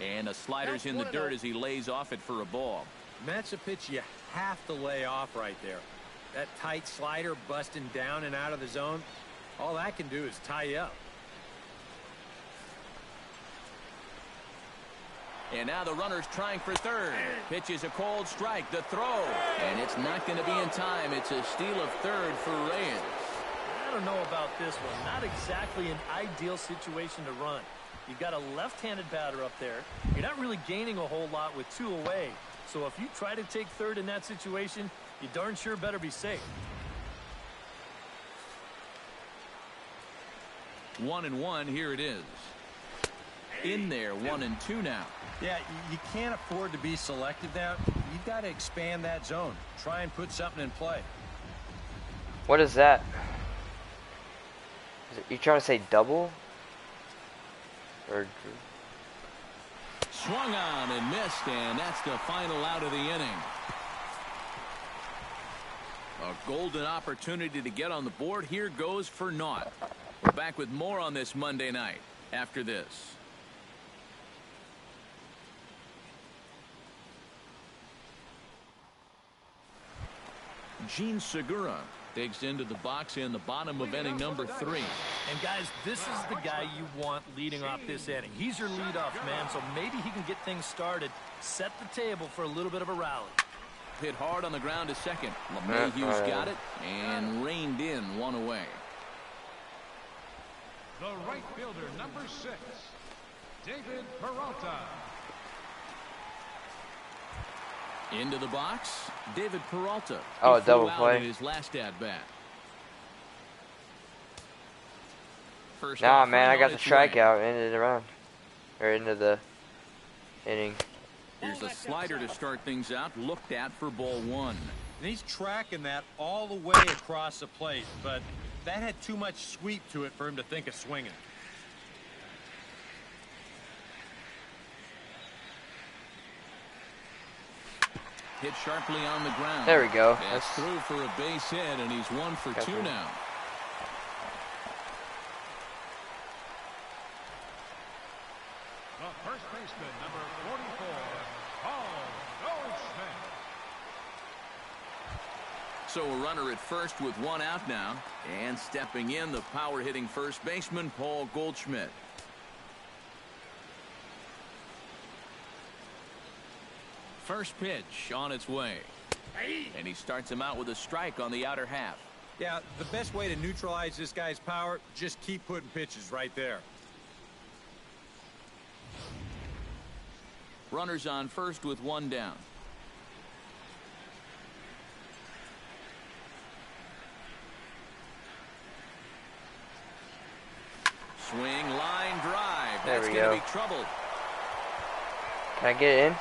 And the slider's in the dirt as he lays off it for a ball. That's a pitch you have to lay off right there. That tight slider busting down and out of the zone, all that can do is tie you up. And now the runner's trying for third. Pitch is a cold strike. The throw. And it's not going to be in time. It's a steal of third for Reyes. I don't know about this one. Not exactly an ideal situation to run. You've got a left-handed batter up there. You're not really gaining a whole lot with two away. So if you try to take third in that situation, you darn sure better be safe. 1-1, here it is. In there, 1-2 now. Yeah, you can't afford to be selective now. You've got to expand that zone. Try and put something in play. What is that? You trying to say double? Or Swung on and missed, and that's the final out of the inning. A golden opportunity to get on the board. Here goes for naught. We're back with more on this Monday night after this. Gene Segura digs into the box in the bottom of inning number 3. And guys, this is the guy you want leading off this inning. He's your leadoff man, so maybe he can get things started, set the table for a little bit of a rally. Hit hard on the ground to second. LeMahieu's got it and reined in one away. The right fielder, number 6, David Peralta. Into the box, David Peralta. Oh, He a double flew out play. in his last at bat. First nah, offering man, I on got the its way. strikeout. Ended it around. Or into the inning. Here's a slider to start things out. Looked at for ball 1. And he's tracking that all the way across the plate, but that had too much sweep to it for him to think of swinging. Hit sharply on the ground. There we go. That's through for a base hit, and he's 1 for 2 now. The first baseman, number 44, Paul Goldschmidt. So a runner at first with 1 out now. And stepping in, the power-hitting first baseman, Paul Goldschmidt. First pitch on its way. And he starts him out with a strike on the outer half. Yeah, the best way to neutralize this guy's power, just keep putting pitches right there. Runners on first with 1 down. Swing, line, drive. There That's we going to go. be trouble. Can I get it in?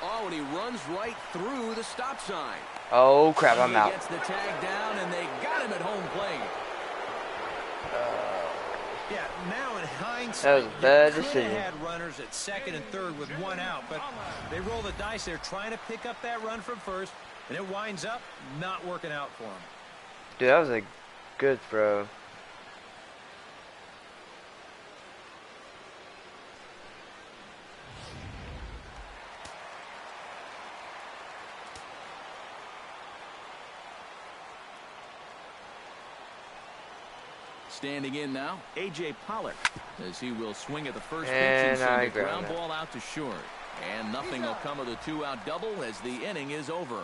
Oh, now, and he runs right through the stop sign. Oh, crap, I'm out. Gets the tag down, and they got him at home plate. Yeah, now in hindsight, that was a bad you decision. had runners at second and third with one out, but they roll the dice. They're trying to pick up that run from first, and it winds up not working out for them. Dude, that was a good throw. Standing in now, A.J. Pollard, as he will swing at the first pitch And and send I a ground grabbed it. ball out to short. And nothing will come of the two-out double as the inning is over.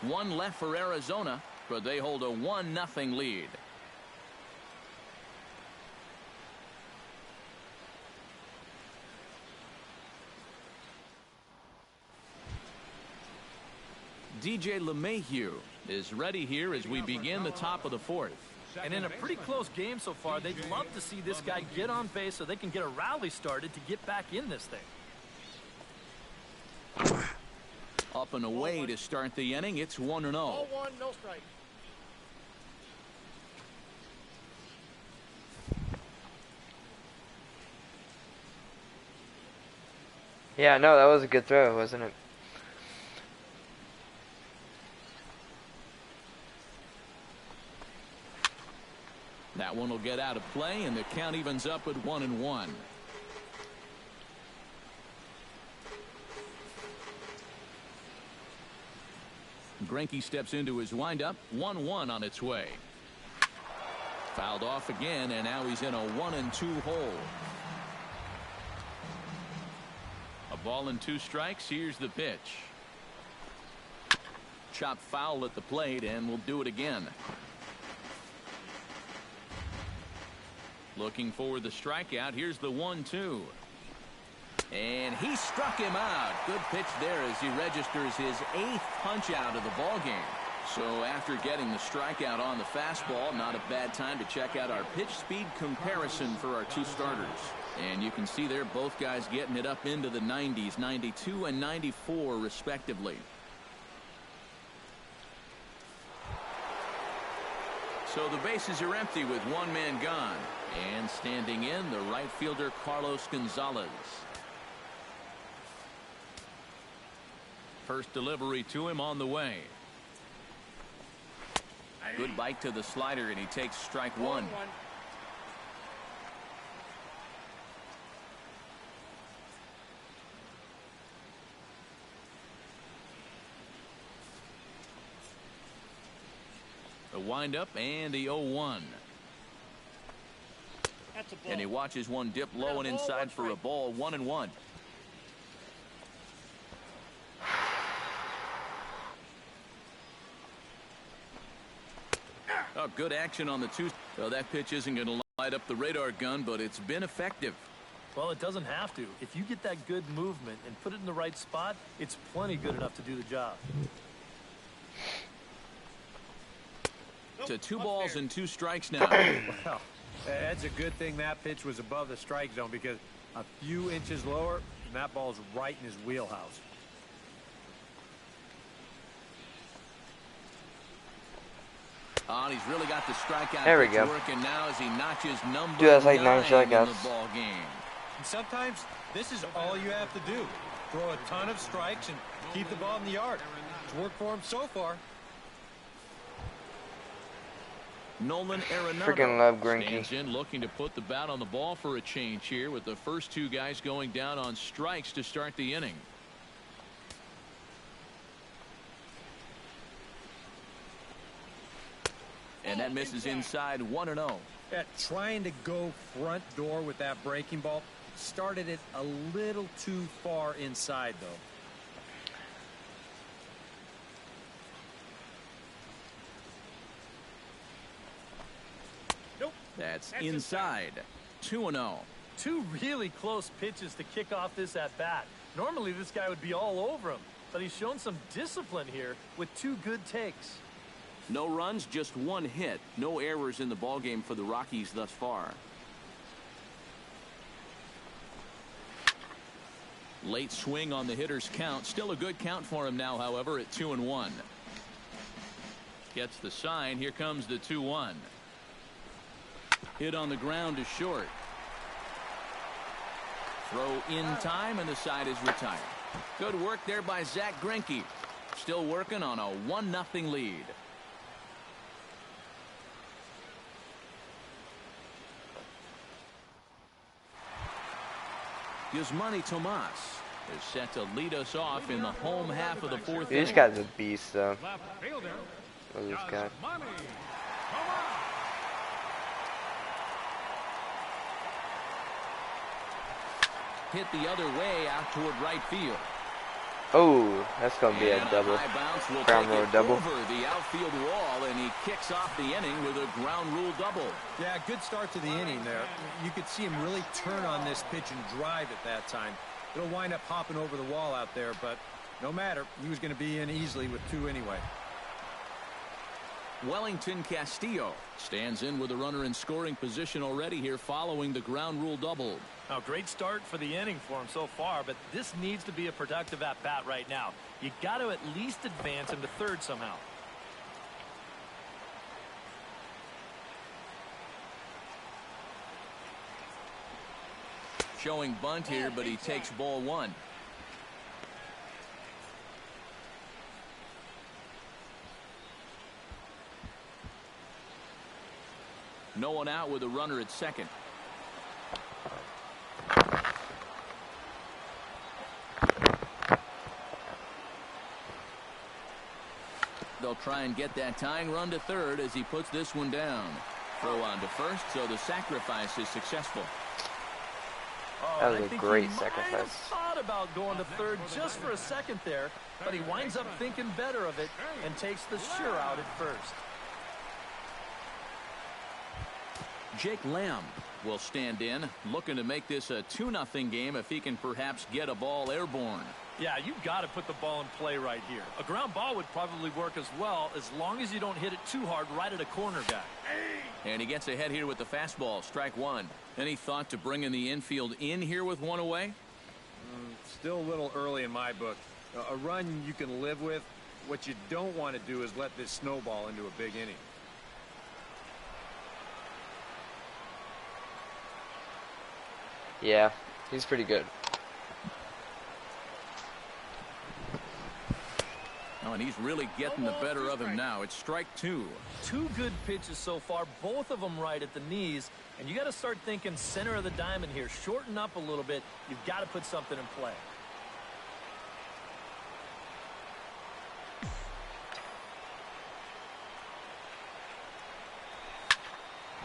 One left for Arizona, but they hold a 1-0 lead. DJ LeMahieu is ready here as we begin the top of the fourth. And in a pretty close game so far, they'd love to see this guy get on base so they can get a rally started to get back in this thing. Up and away to start the inning. It's 1-0. 0-1, no strike. Yeah, no, that was a good throw, wasn't it? That one will get out of play, and the count evens up at 1-1. Greinke steps into his windup. 1-1 on its way. Fouled off again, and now he's in a 1-2 hole. A ball and 2 strikes. Here's the pitch. Chopped foul at the plate, and we'll do it again. Looking for the strikeout. Here's the 1-2. And he struck him out. Good pitch there as he registers his 8th punch out of the ball game. So after getting the strikeout on the fastball, not a bad time to check out our pitch speed comparison for our 2 starters. And you can see there both guys getting it up into the 90s, 92 and 94 respectively. So the bases are empty with 1 man gone. And standing in, the right fielder Carlos Gonzalez. First delivery to him on the way. Good bite to the slider, and he takes strike 1. The windup and the 0-1. And he watches one dip low and inside for a ball. 1-1. Oh, good action on the 2. Well, that pitch isn't going to light up the radar gun, but it's been effective. Well, it doesn't have to. If you get that good movement and put it in the right spot, it's plenty good enough to do the job. To 2 balls and 2 strikes now. Well, that's a good thing that pitch was above the strike zone, because a few inches lower, and that ball's right in his wheelhouse. Oh, and he's really got the strikeout. There we go. Working now as he notches number Dude, that's like 9 in strikeouts. the ball game. And sometimes this is all you have to do. Throw a ton of strikes and keep the ball in the yard. It's worked for him so far. Nolan Arenado Freaking love Greinke. stands in, looking to put the bat on the ball for a change here, with the first 2 guys going down on strikes to start the inning. And that misses inside. 1-0. Yeah, trying to go front door with that breaking ball. Started it a little too far inside, though. That's inside. 2-0. 2 really close pitches to kick off this at-bat. Normally this guy would be all over him, but he's shown some discipline here with 2 good takes. No runs, just 1 hit. No errors in the ballgame for the Rockies thus far. Late swing on the hitter's count. Still a good count for him now, however, at 2-1. Gets the sign. Here comes the 2-1. Hit on the ground to short. Throw in time, and the side is retired. Good work there by Zach Greinke. Still working on a 1-0 lead. Yasmani Tomas is set to lead us off in the home half of the fourth inning. This guy's a beast, though. Left fielder. Oh, this guy. Yasmani Tomas. Hit the other way out toward right field. Oh, that's going to be a double. High bounce will Ground take rule it double. over the outfield wall, and he kicks off the inning with a ground rule double. Yeah, good start to the inning there. You could see him really turn on this pitch and drive at that time. It'll wind up hopping over the wall out there, but no matter. He was going to be in easily with 2 anyway. Wellington Castillo stands in with a runner in scoring position already here following the ground rule double. Now, great start for the inning for him so far, but this needs to be a productive at-bat right now. You got to at least advance him to third somehow. Showing bunt here, but he takes ball 1. No one out with a runner at second. They'll try and get that tying run to third as he puts this one down. Throw on to first, so the sacrifice is successful. That was a great He sacrifice. thought about going to third just for a second there, but he winds up thinking better of it and takes the sure out at first. Jake Lamb will stand in, looking to make this a 2-0 game if he can perhaps get a ball airborne. Yeah, you've got to put the ball in play right here. A ground ball would probably work as well, as long as you don't hit it too hard right at a corner guy. And he gets ahead here with the fastball, strike 1. Any thought to bringing the infield in here with one away? Still a little early in my book. A run you can live with. What you don't want to do is let this snowball into a big inning. Yeah, he's pretty good. Oh, and he's really getting the better of him now. It's strike 2. 2 good pitches so far, both of them right at the knees. And you got to start thinking center of the diamond here. Shorten up a little bit. You've got to put something in play.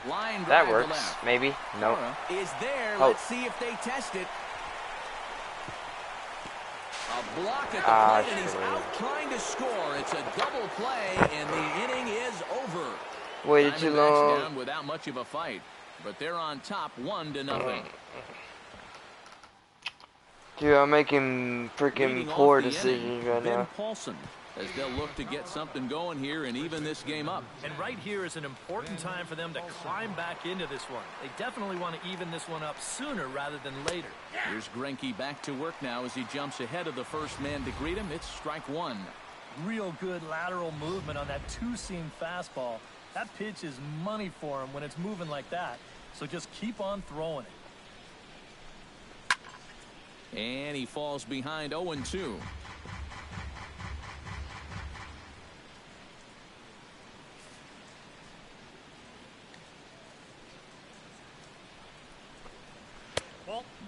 Line That drive to works, left. maybe. Nope. Is there. Oh. Let's see if they test it. A block at the plate, and he's sure. out trying to score. It's a double play, and the inning is over. Waited too Diamondbacks long. down without much of a fight, but they're on top 1-0. Dude, I'm making freaking Leading poor off the decisions inning, right Ben now. Paulson, as they'll look to get something going here and even this game up. And right here is an important time for them to climb back into this one. They definitely want to even this one up sooner rather than later. Here's Greinke back to work now as he jumps ahead of the first man to greet him. It's strike 1. Real good lateral movement on that 2-seam fastball. That pitch is money for him when it's moving like that. So just keep on throwing it. And he falls behind 0-2.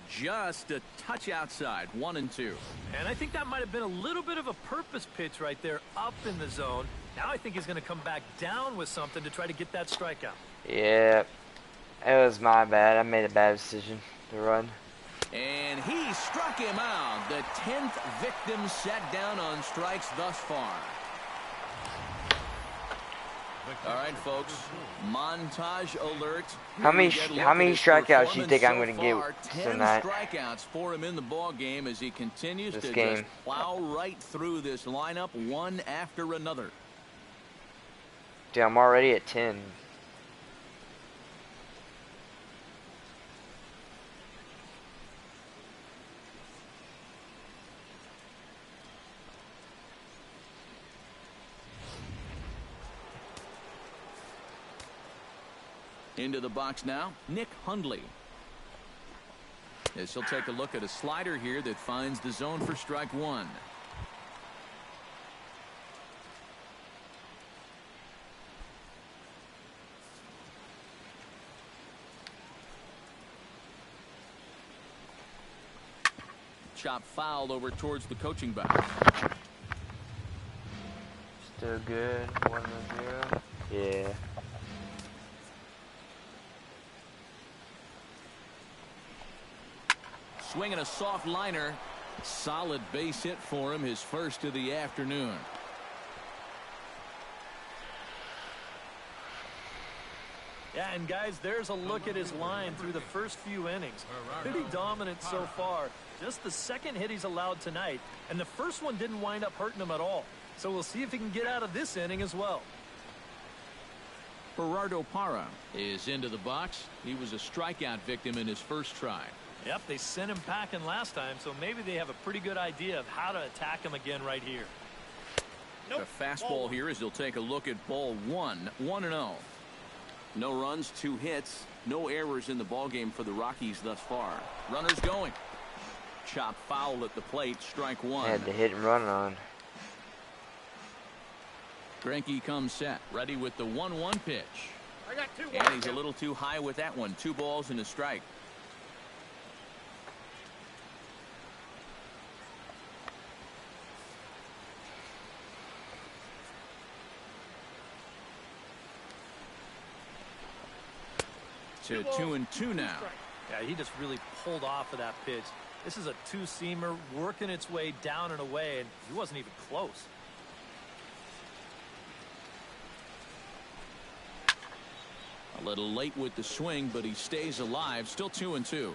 Just a touch outside, 1-2. And I think that might have been a little bit of a purpose pitch right there up in the zone. Now I think he's going to come back down with something to try to get that strikeout. Yeah, it was my bad. I made a bad decision to run. And he struck him out. The 10th victim set down on strikes thus far. All right, folks. Montage alert. How many strikeouts do you think I'm So going to far, get 10 tonight? strikeouts for him in the ball game as he continues This to game. just plow right through this lineup one after another. Dude, I'm already at 10. Into the box now, Nick Hundley. As he'll take a look at a slider here that finds the zone for strike one. Chop foul over towards the coaching box. Still good. 1-0. Yeah. Swinging a soft liner. Solid base hit for him, his first of the afternoon. Yeah, and guys, there's a look at his line through the first few innings. Pretty dominant so far. Just the second hit he's allowed tonight, and the first one didn't wind up hurting him at all. So we'll see if he can get out of this inning as well. Gerardo Parra is into the box. He was a strikeout victim in his first try. Yep, they sent him packing last time, so maybe they have a pretty good idea of how to attack him again right here. The fastball here as he'll take a look at ball one. 1-0. No runs, 2 hits, no errors in the ballgame for the Rockies thus far. Runners going. Chop foul at the plate, strike one. Had the hit and run on. Greinke comes set, ready with the 1-1 pitch. And he's a little too high with that one. 2 balls and a strike. To 2-2 now. Yeah, he just really pulled off of that pitch. This is a two-seamer working its way down and away, and he wasn't even close. A little late with the swing, but he stays alive. Still 2-2.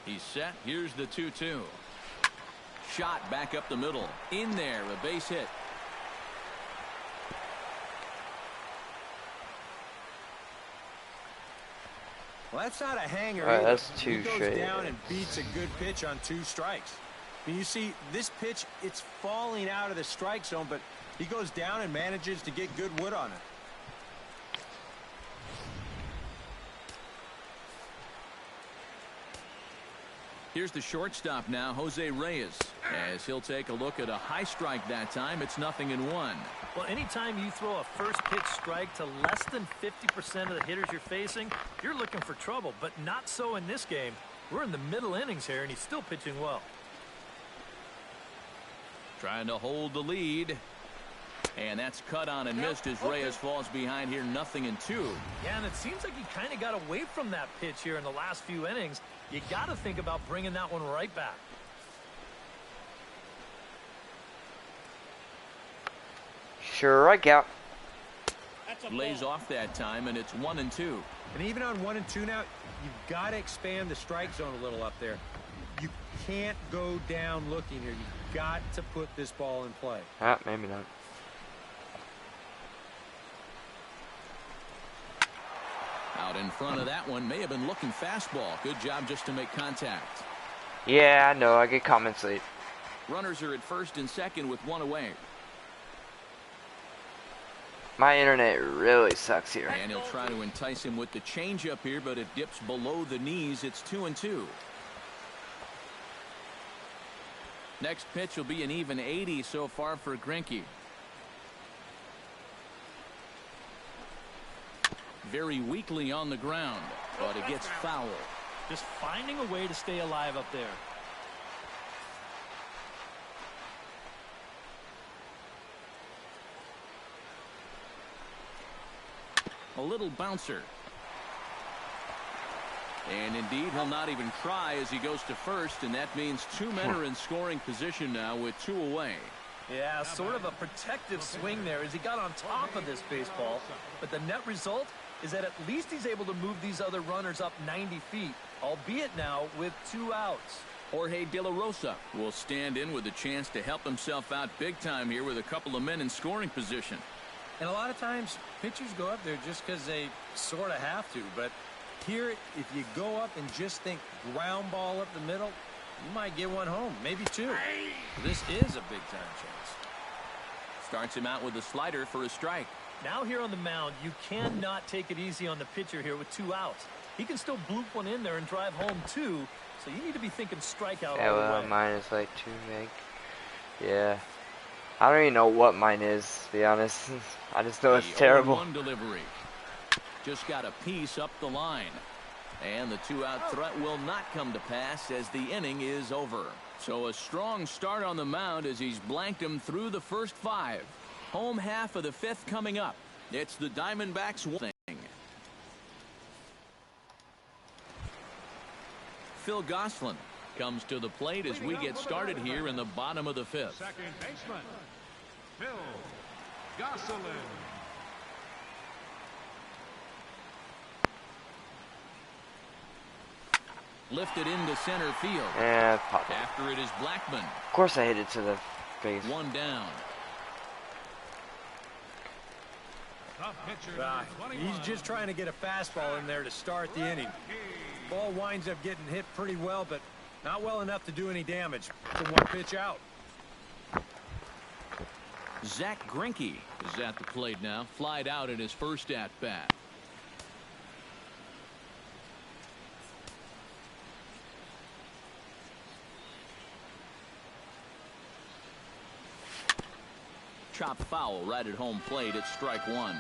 He's set. Here's the 2-2. Shot back up the middle. In there, a base hit. Well, that's not a hanger. All right, that's 2 he goes straight. Down and beats a good pitch on 2 strikes. I mean, you see, this pitch, it's falling out of the strike zone, but he goes down and manages to get good wood on it. Here's the shortstop now, Jose Reyes. As he'll take a look at a high strike that time, it's 0-1. Well, anytime you throw a first pitch strike to less than 50% of the hitters you're facing, you're looking for trouble, but not so in this game. We're in the middle innings here, and he's still pitching well. Trying to hold the lead. And that's cut on and missed as Reyes falls behind here, 0-2. Yeah, and it seems like he kind of got away from that pitch here in the last few innings. You got to think about bringing that one right back. Strikeout. Lays off that time, and it's 1-2. And even on 1-2 now, you've got to expand the strike zone a little up there. You can't go down looking here. You've got to put this ball in play. Maybe not. Out in front of that one, may have been looking fastball. Good job just to make contact. Yeah, I know. I get comments late. Runners are at first and second with 1 away. My internet really sucks here. And he'll try to entice him with the changeup here, but it dips below the knees. It's 2-2. Next pitch will be an even 80 so far for Greinke. Very weakly on the ground, but it gets foul. Just finding a way to stay alive up there. A little bouncer. And indeed, he'll not even try as he goes to first, and that means 2 men are in scoring position now with 2 away. Yeah, sort of a protective swing there as he got on top of this baseball. But the net result is that at least he's able to move these other runners up 90 feet, albeit now with 2 outs. Jorge De La Rosa will stand in with a chance to help himself out big time here with a couple of men in scoring position. And a lot of times, pitchers go up there just because they sort of have to. But here, if you go up and just think ground ball up the middle, you might get one home, maybe 2. This is a big-time chance. Starts him out with a slider for a strike. Now here on the mound, you cannot take it easy on the pitcher here with 2 outs. He can still bloop one in there and drive home 2, so you need to be thinking strikeout Yeah, all the well, way. mine is like 2 meg. Yeah. I don't even know what mine is, to be honest. I just know it's terrible. 0-1 delivery. Just got a piece up the line. And the 2-out threat will not come to pass as the inning is over. So a strong start on the mound as he's blanked him through the first 5. Home half of the 5th coming up. It's the Diamondbacks winning. Phil Gosselin comes to the plate as we get started here in the bottom of the 5th. Second baseman, Phil Gosselin. Lifted into center field. Yeah, pop it. After it is Blackman. Of course I hit it to the face. 1 down. The pitcher, number 21. He's just trying to get a fastball in there to start the inning. Ball winds up getting hit pretty well, but not well enough to do any damage. So 1 pitch out. Zach Greinke is at the plate now. Flied out in his first at-bat. Chopped foul right at home plate. It's strike 1.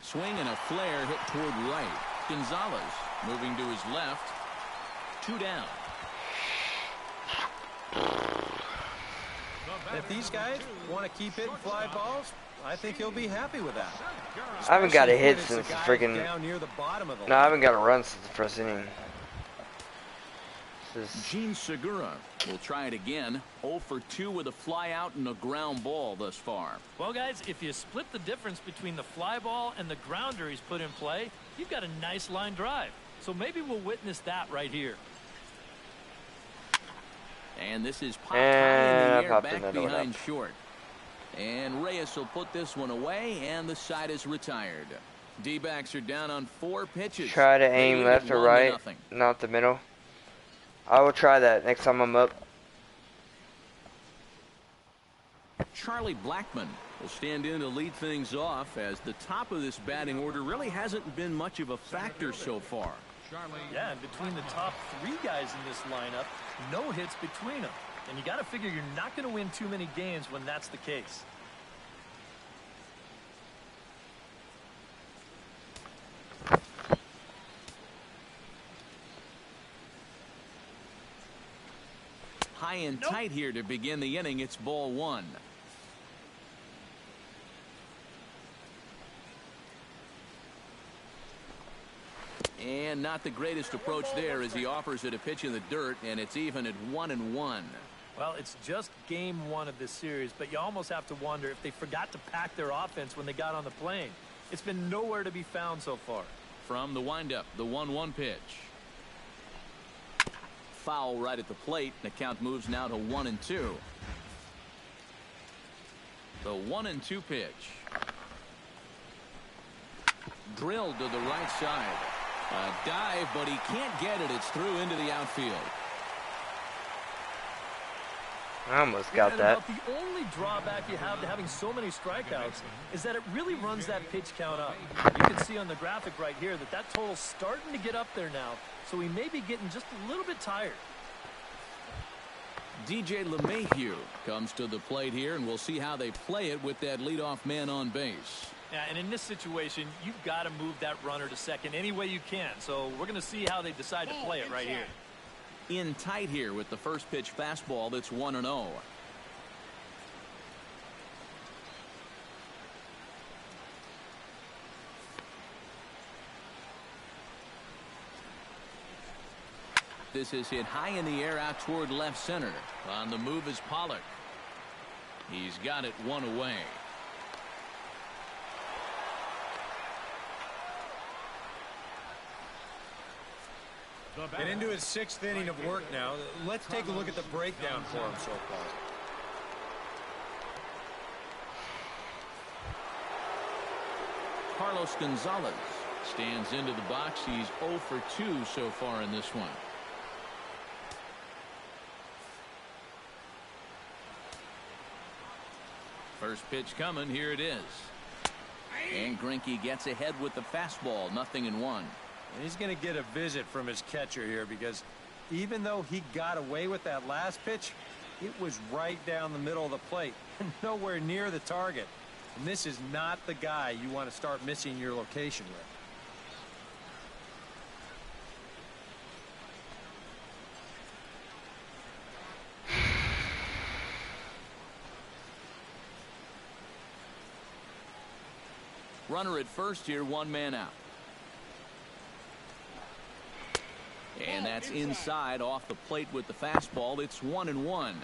Swing and a flare hit toward right. Gonzalez moving to his left. 2 down. If these guys want to keep hitting fly balls, I think he'll be happy with that. I haven't got a Especially hit when it's since the the guys freaking. down near the bottom of the No, I haven't got a run since the first inning. This is Gene Segura will try it again. 0 for 2 with a fly out and a ground ball thus far. Well, guys, if you split the difference between the fly ball and the grounder he's put in play, you've got a nice line drive. So maybe we'll witness that right here. And this is popped And high I in the air popped back another one behind up. short. And Reyes will put this one away, and the side is retired. D-backs are down on 4 pitches. try to They aim lead left it or 1 to right, nothing. not the middle. I will try that next time I'm up. Charlie Blackman will stand in to lead things off as the top of this batting order really hasn't been much of a factor so far. Yeah, and between the top 3 guys in this lineup, no hits between them. And you got to figure you're not going to win too many games when that's the case. High and tight here to begin the inning. It's ball 1. And not the greatest approach there as he offers it a pitch in the dirt, and it's even at 1-1. Well, it's just game 1 of this series, but you almost have to wonder if they forgot to pack their offense when they got on the plane. It's been nowhere to be found so far. From the windup, the 1-1 pitch. Foul right at the plate. The count moves now to 1-2. The 1-2 pitch. Drilled to the right side. A dive, but he can't get it. It's through into the outfield. I almost got that. About the only drawback you have to having so many strikeouts is that it really runs that pitch count up. You can see on the graphic right here that total's starting to get up there now, so he may be getting just a little bit tired. DJ LeMahieu comes to the plate here, and we'll see how they play it with that leadoff man on base. Yeah, and in this situation, you've got to move that runner to second any way you can. So we're going to see how they decide to play it right here. In tight here with the first pitch fastball that's 1-0. This is hit high in the air out toward left center. On the move is Pollock. He's got it 1 away. And into his 6th inning of work now. Let's take a look at the breakdown for him so far. Carlos Gonzalez Stands into the box. He's 0 for 2 so far in this one. First pitch coming. Here it is. And Greinke gets ahead with the fastball. 0-1. And he's going to get a visit from his catcher here, because even though he got away with that last pitch, it was right down the middle of the plate and nowhere near the target. And this is not the guy you want to start missing your location with. Runner at first here, 1 man out. And that's inside off the plate with the fastball. It's 1-1.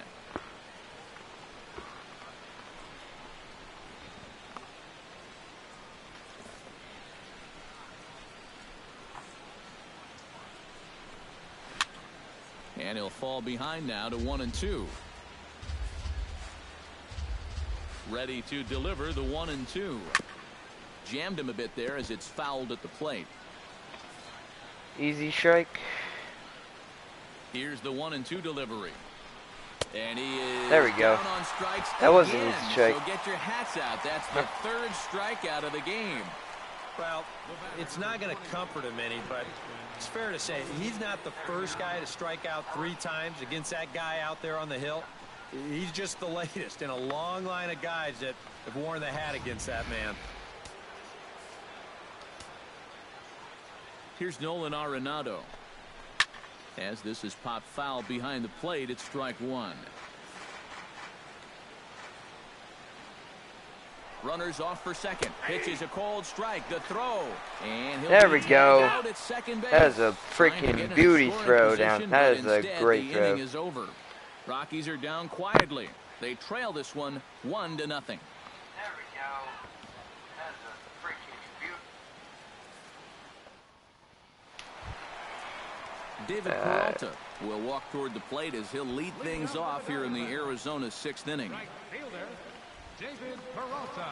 And he'll fall behind now to 1-2. Ready to deliver the 1-2. Jammed him a bit there as it's fouled at the plate. Easy strike. Here's the 1-2 delivery. And he is there we go. down on strikes that was an again. easy strike. So get your hats out. That's the 3rd strikeout of the game. Well, it's not going to comfort him any, but it's fair to say he's not the first guy to strike out 3 times against that guy out there on the hill. He's just the latest in a long line of guys that have worn the hat against that man. Here's Nolan Arenado. As this is popped foul behind the plate, it's strike 1. Runners off for second. Pitch is a cold strike. The throw. And there we go. Out at second base. That is a freaking beauty throw down. That is a great the throw. Inning is over. Rockies are down quietly. They trail this one 1-0. There we go. David Peralta will walk toward the plate as he'll lead things off here in the Arizona 6th inning. Right fielder, David Peralta.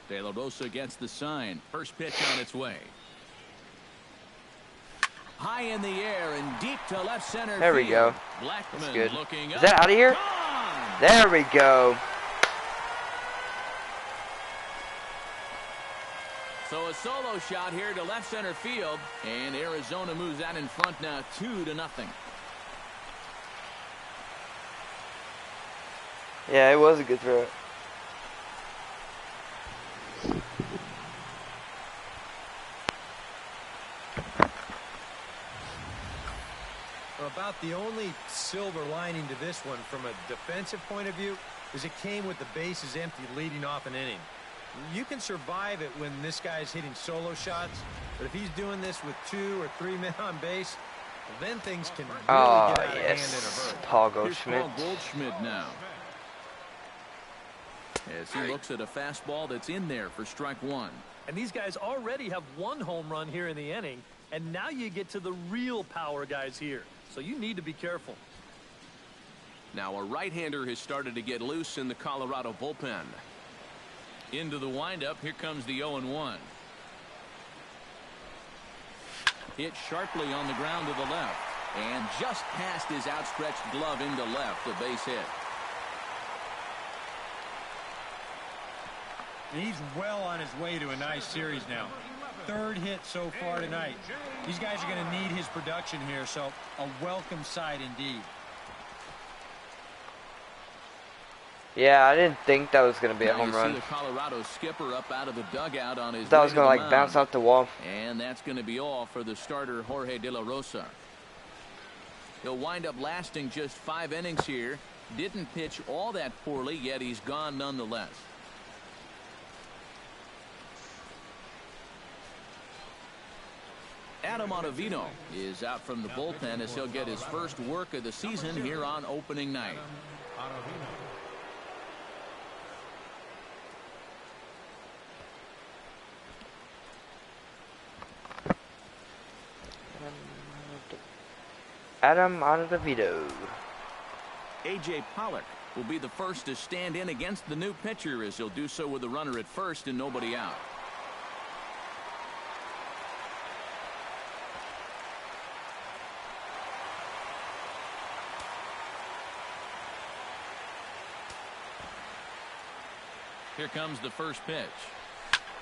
De La Rosa gets the sign. First pitch on its way. High in the air and deep to left center. There we field. go. Blackman That's good. looking Is that out of here? Gone. There we go. So a solo shot here to left center field, and Arizona moves out in front now 2-0. Yeah, it was a good throw. About the only silver lining to this one from a defensive point of view is it came with the bases empty leading off an inning. You can survive it when this guy's hitting solo shots, but if he's doing this with 2 or 3 men on base, then things can really get out of hand in a hurry. Paul Here's Goldschmidt. Paul Goldschmidt now. As he looks at a fastball that's in there for strike 1. And these guys already have 1 home run here in the inning, and now you get to the real power guys here. So you need to be careful. Now a right-hander has started to get loose in the Colorado bullpen. Into the windup. Here comes the 0-1. Hit sharply on the ground to the left. And just past his outstretched glove into left. A base hit. He's well on his way to a nice series now. 3rd hit so far tonight. These guys are going to need his production here, so a welcome sight indeed. Yeah, I didn't think that was going to be a Now home you run. see the Colorado skipper up out of the dugout on his I thought it was way going to to the like bounce mound. off the wall. And that's going to be all for the starter Jorge De La Rosa. He'll wind up lasting just 5 innings here. Didn't pitch all that poorly, yet he's gone nonetheless. Adam Ottavino is out from the bullpen as he'll get his first work of the season here on opening night. Adam Ottavino. A.J. Pollock will be the first to stand in against the new pitcher, as he'll do so with a runner at first and nobody out. Here comes the first pitch.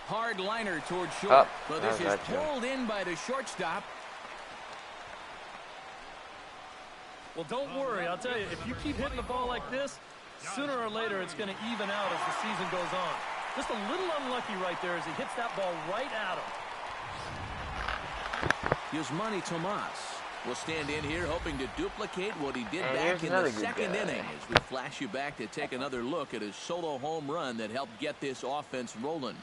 Hard liner toward short. But this is pulled in by the shortstop. Well, don't worry. I'll tell you, if you keep hitting the ball like this, sooner or later it's going to even out as the season goes on. Just a little unlucky right there as he hits that ball right at him. Yasmani Tomas will stand in here hoping to duplicate what he did back in the second inning, as we flash you back to take another look at his solo home run that helped get this offense rolling.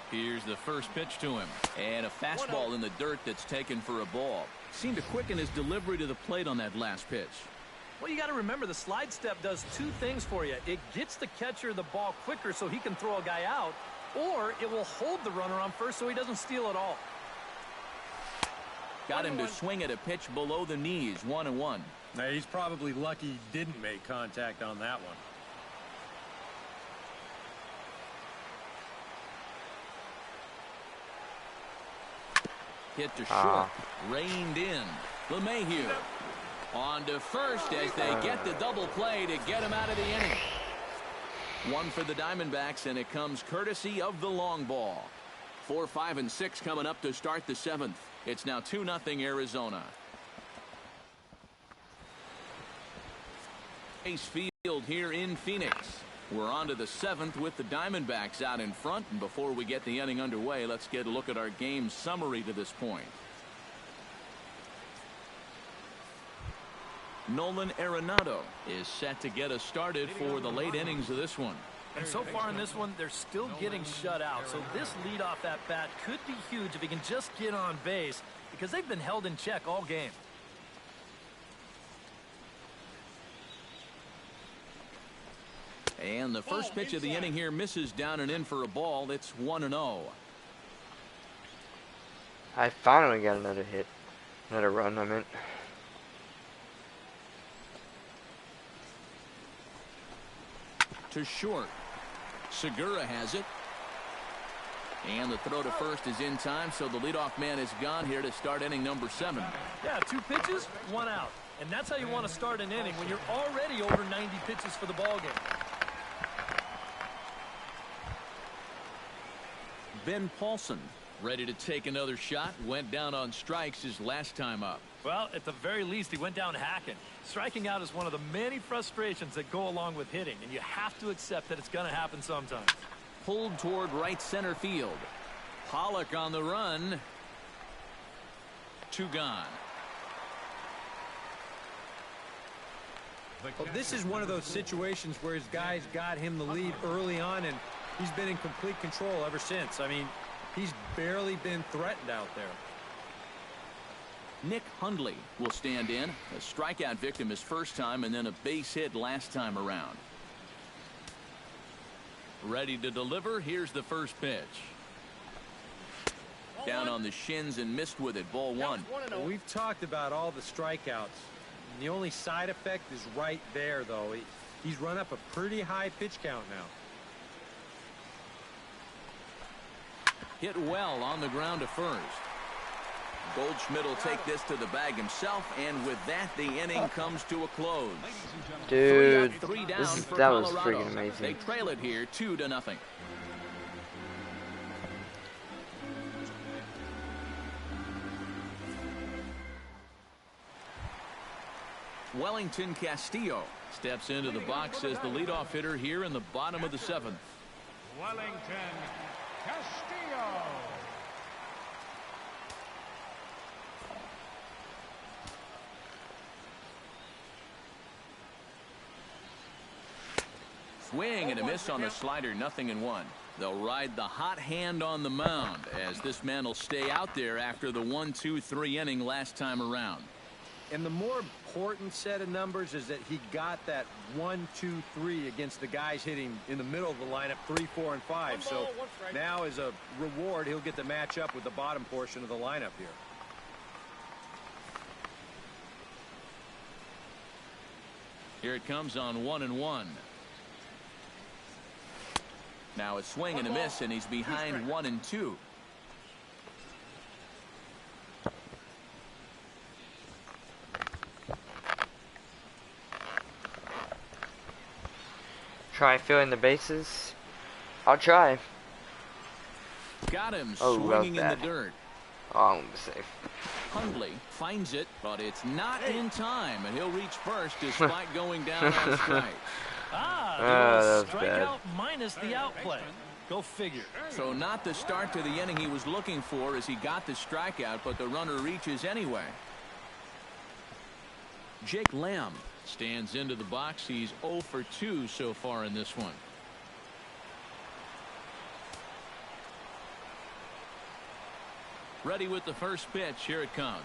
Here's the first pitch to him, and a fastball in the dirt that's taken for a ball. Seemed to quicken his delivery to the plate on that last pitch. Well, you got to remember the slide step does two things for you. It gets the catcher the ball quicker so he can throw a guy out, or it will hold the runner on first so he doesn't steal it all. Got him to swing at a pitch below the knees, 1-1. Now, he's probably lucky he didn't make contact on that one. Hit to short, reined in. LeMahieu on to first as they get the double play to get him out of the inning. One for the Diamondbacks, and it comes courtesy of the long ball. 4, 5, and 6 coming up to start the 7th. It's now 2-0 Arizona. Chase Field here in Phoenix. We're on to the 7th with the Diamondbacks out in front. And before we get the inning underway, let's get a look at our game summary to this point. Nolan Arenado is set to get us started for the late innings of this one. And so far in this one, they're still getting shut out. So this leadoff at bat could be huge if he can just get on base, because they've been held in check all game. And the first pitch of the inning here misses down and in for a ball. It's 1-0. I finally got another hit. Another run, I meant. To short. Segura has it. And the throw to first is in time, so the leadoff man is gone here to start inning number 7. Yeah, 2 pitches, 1 out. And that's how you want to start an inning, when you're already over 90 pitches for the ball game. Ben Paulson ready to take another shot. Went down on strikes his last time up. Well, at the very least, he went down hacking. Striking out is one of the many frustrations that go along with hitting, and you have to accept that it's going to happen sometimes. Pulled toward right center field. Pollock on the run. 2 gone. Well, this is one of those situations where his guys got him the lead early on, and he's been in complete control ever since. I mean, he's barely been threatened out there. Nick Hundley will stand in. A strikeout victim his first time, and then a base hit last time around. Ready to deliver. Here's the first pitch. Down on the shins and missed with it. Ball 1. We've talked about all the strikeouts. The only side effect is right there, though. He's run up a pretty high pitch count now. Hit well on the ground to first. Goldschmidt will take this to the bag himself, and with that, the inning comes to a close. Dude, three down for that was Colorado. freaking amazing. They trail it here 2-0. Wellington Castillo steps into the box as the leadoff hitter here in the bottom of the 7th. Wellington Castillo. Swing and a miss on the slider, 0-1. They'll ride the hot hand on the mound as this man will stay out there after the 1-2-3 inning last time around. And the more important set of numbers is that he got that 1, 2, 3 against the guys hitting in the middle of the lineup, 3, 4, and 5. So now as a reward, he'll get to match up with the bottom portion of the lineup here. Here it comes on 1-1. Now a swing and a miss, and he's behind 1-2. Try filling the bases. I'll try. Got him Oh, swinging in the bad. dirt. Oh, I'm safe. Hundley finds it, but it's not in time, and he'll reach first despite going down on strike. that was strikeout minus the outplay. Go figure. So not the start to the inning he was looking for as he got the strikeout, but the runner reaches anyway. Jake Lamb stands into the box. He's 0 for 2 so far in this one. Ready with the first pitch. Here it comes.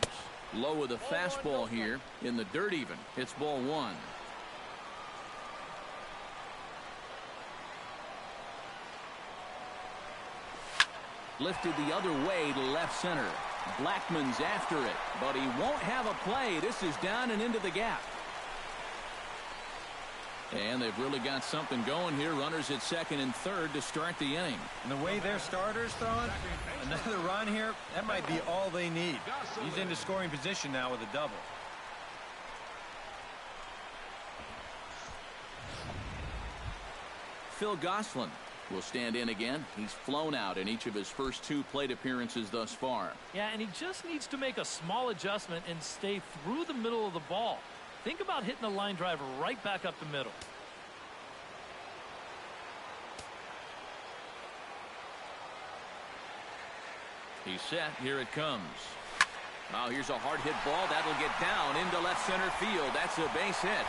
Low with a fastball here in the dirt even. It's ball 1. Lifted the other way to left center. Blackman's after it, but he won't have a play. This is down and into the gap. And they've really got something going here. Runners at second and third to start the inning. And the way their starter's throwing, another run here, that might be all they need. He's into scoring position now with a double. Phil Gosselin will stand in again. He's flown out in each of his first 2 plate appearances thus far. Yeah, and he just needs to make a small adjustment and stay through the middle of the ball. Think about hitting a line drive right back up the middle. He's set. Here it comes. Oh, here's a hard hit ball. That'll get down into left center field. That's a base hit.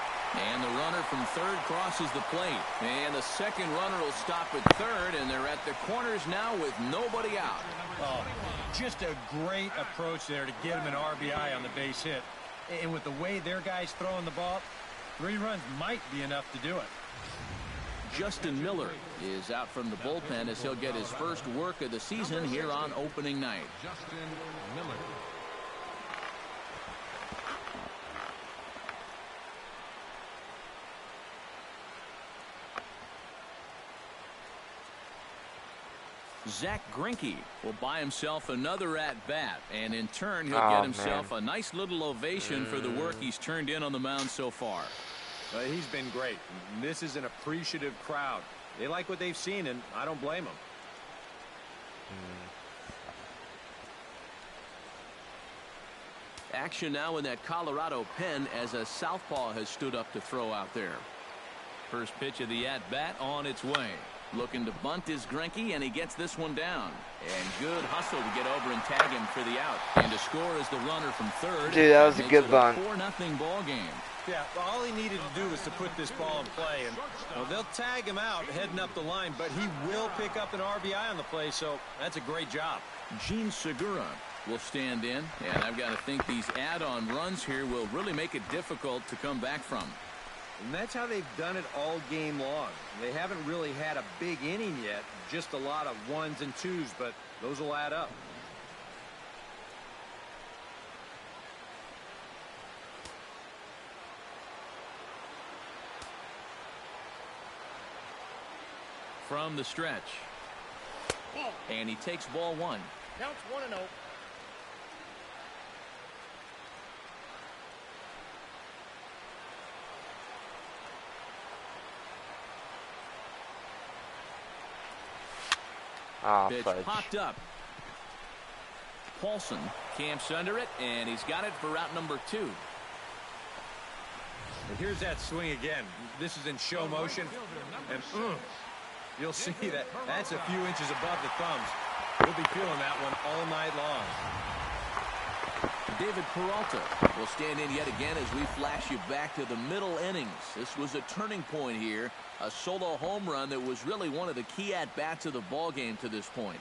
And the runner from third crosses the plate. And the second runner will stop at third, and they're at the corners now with nobody out. Oh, just a great approach there to get him an RBI on the base hit. And with the way their guys throwing the ball, 3 runs might be enough to do it. Justin Miller is out from the bullpen as he'll get his first work of the season here on opening night. Justin Miller. Zach Greinke will buy himself another at-bat, and in turn he'll get himself a nice little ovation for the work he's turned in on the mound so far. He's been great. This is an appreciative crowd. They like what they've seen, and I don't blame them. Action now in that Colorado pen as a southpaw has stood up to throw out there. First pitch of the at-bat on its way. Looking to bunt is Greinke, and he gets this one down. And good hustle to get over and tag him for the out. And to score is the runner from third. Dude, that was a good bunt. 4-0 ball game. Yeah, well, all he needed to do was to put this ball in play. And well, they'll tag him out heading up the line, but he will pick up an RBI on the play, so that's a great job. Gene Segura will stand in, and I've got to think these add-on runs here will really make it difficult to come back from. And that's how they've done it all game long. They haven't really had a big inning yet, just a lot of 1s and 2s, but those will add up. From the stretch. And he takes ball 1. Now it's 1-0. Pitch popped up. Paulson camps under it, and he's got it for route number 2. And here's that swing again. This is in show motion. And you'll see that that's a few inches above the thumbs. We'll be feeling that one all night long. David Peralta will stand in yet again as we flash you back to the middle innings. This was a turning point here. A solo home run that was really one of the key at-bats of the ball game to this point.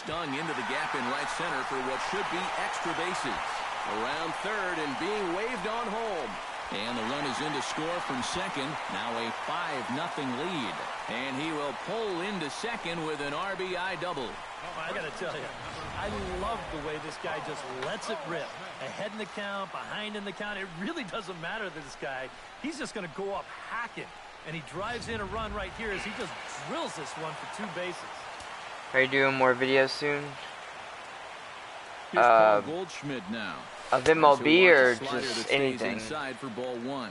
stung into the gap in right center for what should be extra bases. Around third and being waved on home. And the run is in to score from second. Now a 5-0 lead. And he will pull into second with an RBI double. I got to tell you, I love the way this guy just lets it rip. Ahead in the count, behind in the count. It really doesn't matter to this guy. He's just going to go up hacking. And he drives in a run right here as he just drills this one for 2 bases. Are you doing more videos soon? Here's Paul Goldschmidt now. Of MLB or just anything? Inside for ball 1.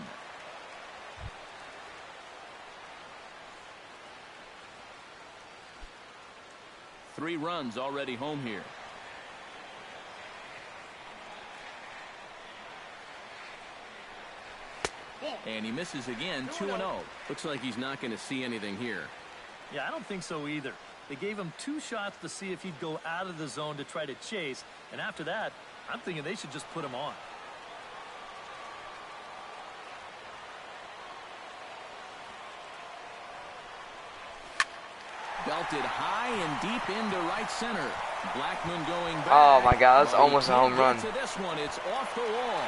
Three runs already home here. And he misses again, 2-0. Looks like he's not going to see anything here. Yeah, I don't think so either. They gave him 2 shots to see if he'd go out of the zone to try to chase. And after that, I'm thinking they should just put him on. Belted high and deep into right center. Blackman going back. Oh my God, that's almost a home run. To this one, it's off the wall.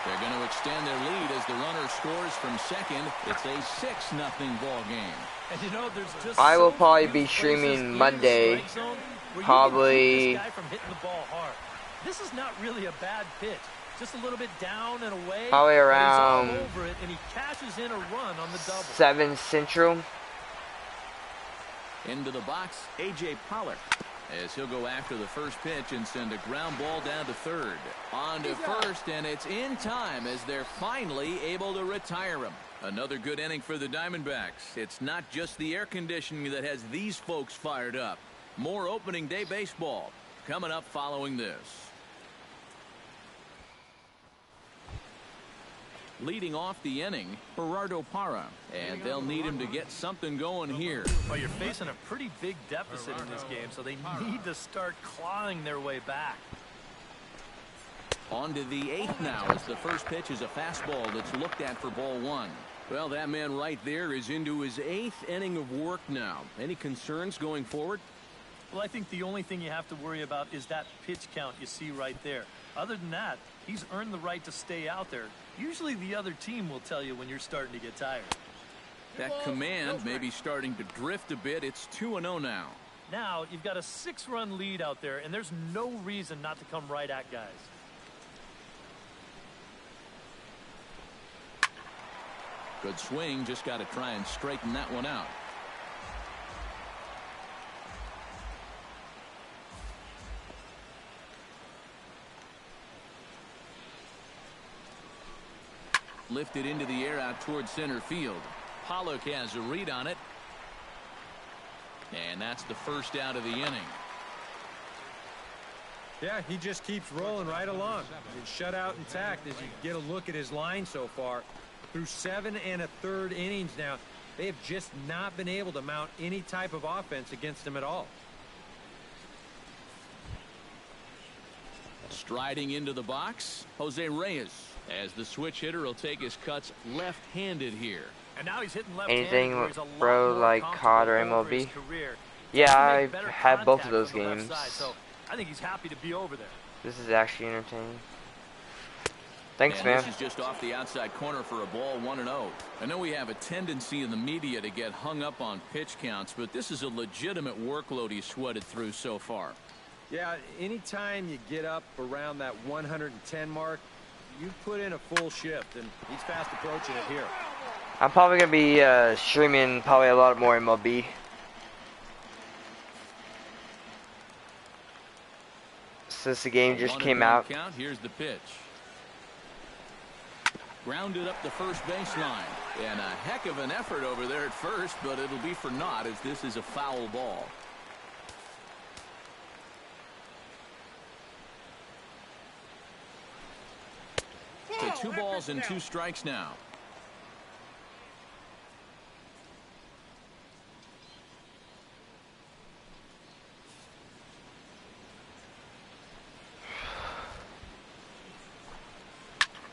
They're going to extend their lead as the runner scores from second. It's a 6-0 ball game. And you know, there's just I will probably be streaming Monday. Probably. From hitting the ball hard. This is not really a bad pitch. Just a little bit down and away. Probably around over it, and he cashes in a run on the double. 7 Central. Into the box, A.J. Pollard, as he'll go after the first pitch and send a ground ball down to third. On to first, and it's in time as they're finally able to retire him. Another good inning for the Diamondbacks. It's not just the air conditioning that has these folks fired up. More opening day baseball coming up following this. Leading off the inning, Gerardo Parra, and they'll need him to get something going here. Well, you're facing a pretty big deficit in this game, so they need to start clawing their way back. On to the 8th now as the first pitch is a fastball that's looked at for ball 1. Well, that man right there is into his 8th inning of work now. Any concerns going forward? Well, I think the only thing you have to worry about is that pitch count you see right there. Other than that, he's earned the right to stay out there. Usually the other team will tell you when you're starting to get tired. That command may be starting to drift a bit. It's 2-0 now. Now you've got a 6-run lead out there, and there's no reason not to come right at guys. Good swing. Just got to try and straighten that one out. Lifted into the air out towards center field. Pollock has a read on it. And that's the first out of the inning. Yeah, he just keeps rolling right along. He's shut out intact as you get a look at his line so far. Through 7 1/3 innings now, they have just not been able to mount any type of offense against him at all. Striding into the box, Jose Reyes, as the switch hitter will take his cuts left-handed here. And now he's hitting left-handed. Anything, bro, like COD or MLB? Yeah, I had both of those games. So I think he's happy to be over there. This is actually entertaining. Thanks, man. This is just off the outside corner for a ball, 1-0. I know we have a tendency in the media to get hung up on pitch counts, but this is a legitimate workload he's sweated through so far. Yeah, anytime you get up around that 110 mark, you put in a full shift, and he's fast approaching it here. I'm probably going to be streaming probably a lot more MLB. Since the game just came out. Count. Here's the pitch. Grounded up the first baseline. And a heck of an effort over there at first, but it'll be for naught as this is a foul ball. To 2 balls and 2 strikes now.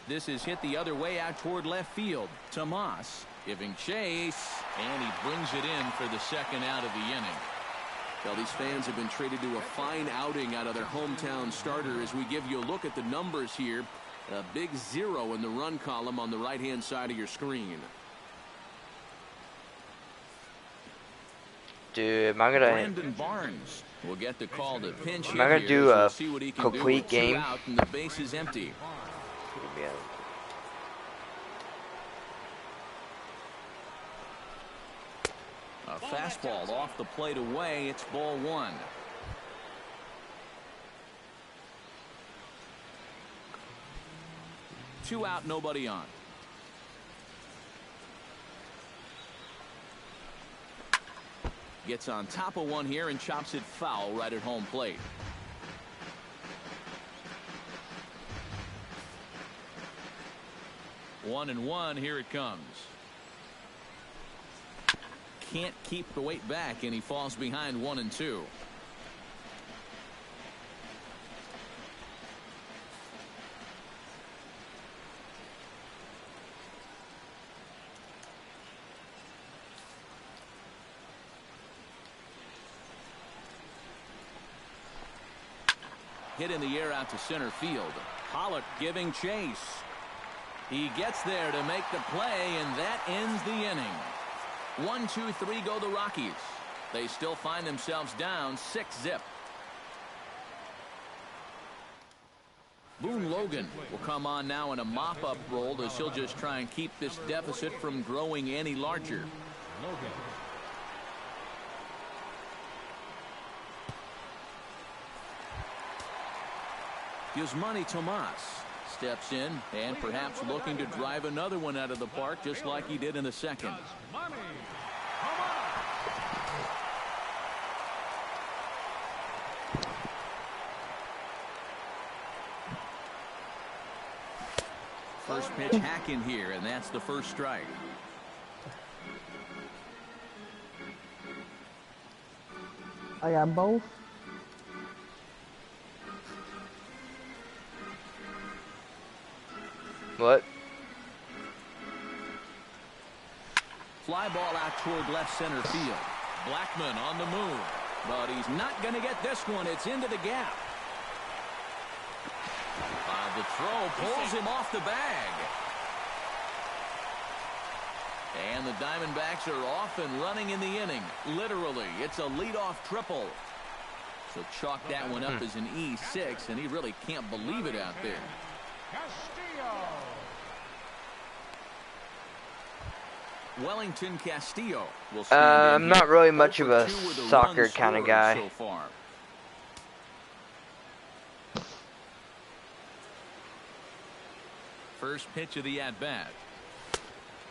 This is hit the other way out toward left field. Tomas giving chase, and he brings it in for the second out of the inning. Well, these fans have been treated to a fine outing out of their hometown starter as we give you a look at the numbers here. A big 0 in the run column on the right-hand side of your screen. Dude, am I gonna? Brandon Barnes will get the call to pinch hit Am I gonna here do as we'll a see what he can complete do with 2 game? out and the base is empty. A fastball off the plate away. It's ball 1. Two out, nobody on. Gets on top of one here and chops it foul right at home plate. One and one, here it comes. Can't keep the weight back, and he falls behind 1-2. Hit in the air out to center field. Pollock giving chase. He gets there to make the play, and that ends the inning. 1, 2, 3 go the Rockies. They still find themselves down 6-0. Boone Logan will come on now in a mop-up role as he'll just try and keep this deficit from growing any larger. Yasmani Tomas steps in and perhaps looking to drive another one out of the park just like he did in the second. First pitch hack in here, and that's the first strike. I got both. What? Fly ball out toward left center field. Blackman on the move, but he's not going to get this one. It's into the gap. The throw pulls him off the bag. And the Diamondbacks are off and running in the inning. Literally, it's a leadoff triple. So chalk that one up as an E6, and he really can't believe it out there. Wellington Castillo will stand I'm not really much of a 0 for 2 with soccer run kind of scored guy. so far. First pitch of the at-bat.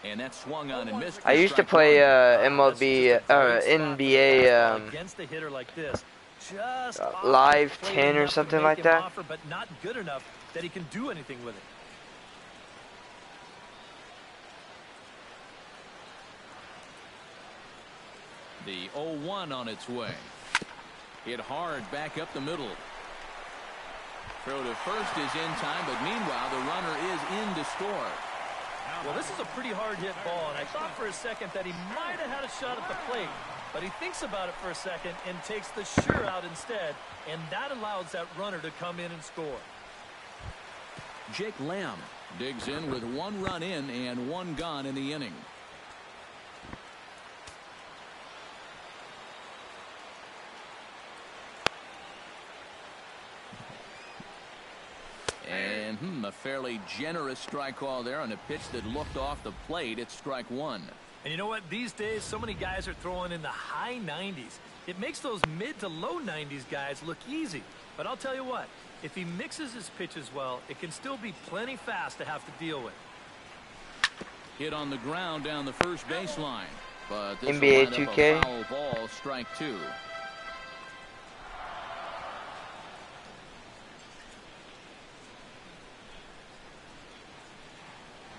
And that swung on and missed. I used to play MLB, NBA, against a hitter like this, just Live 10 or something like that. offer, but not good enough that he can do anything with it. The 0-1 on its way. Hit hard back up the middle. Throw to first is in time, but meanwhile the runner is in to score. Well, this is a pretty hard hit ball, and I thought for a second that he might have had a shot at the plate, but he thinks about it for a second and takes the sure out instead, and that allows that runner to come in and score. Jake Lamb digs in with 1 run in and 1 gone in the inning. And a fairly generous strike call there on a pitch that looked off the plate. It's strike 1. And you know what? These days, so many guys are throwing in the high 90s. It makes those mid to low 90s guys look easy. But I'll tell you what, if he mixes his pitches well, it can still be plenty fast to have to deal with. Hit on the ground down the first baseline. But this NBA will wind up 2K. a foul ball, strike 2.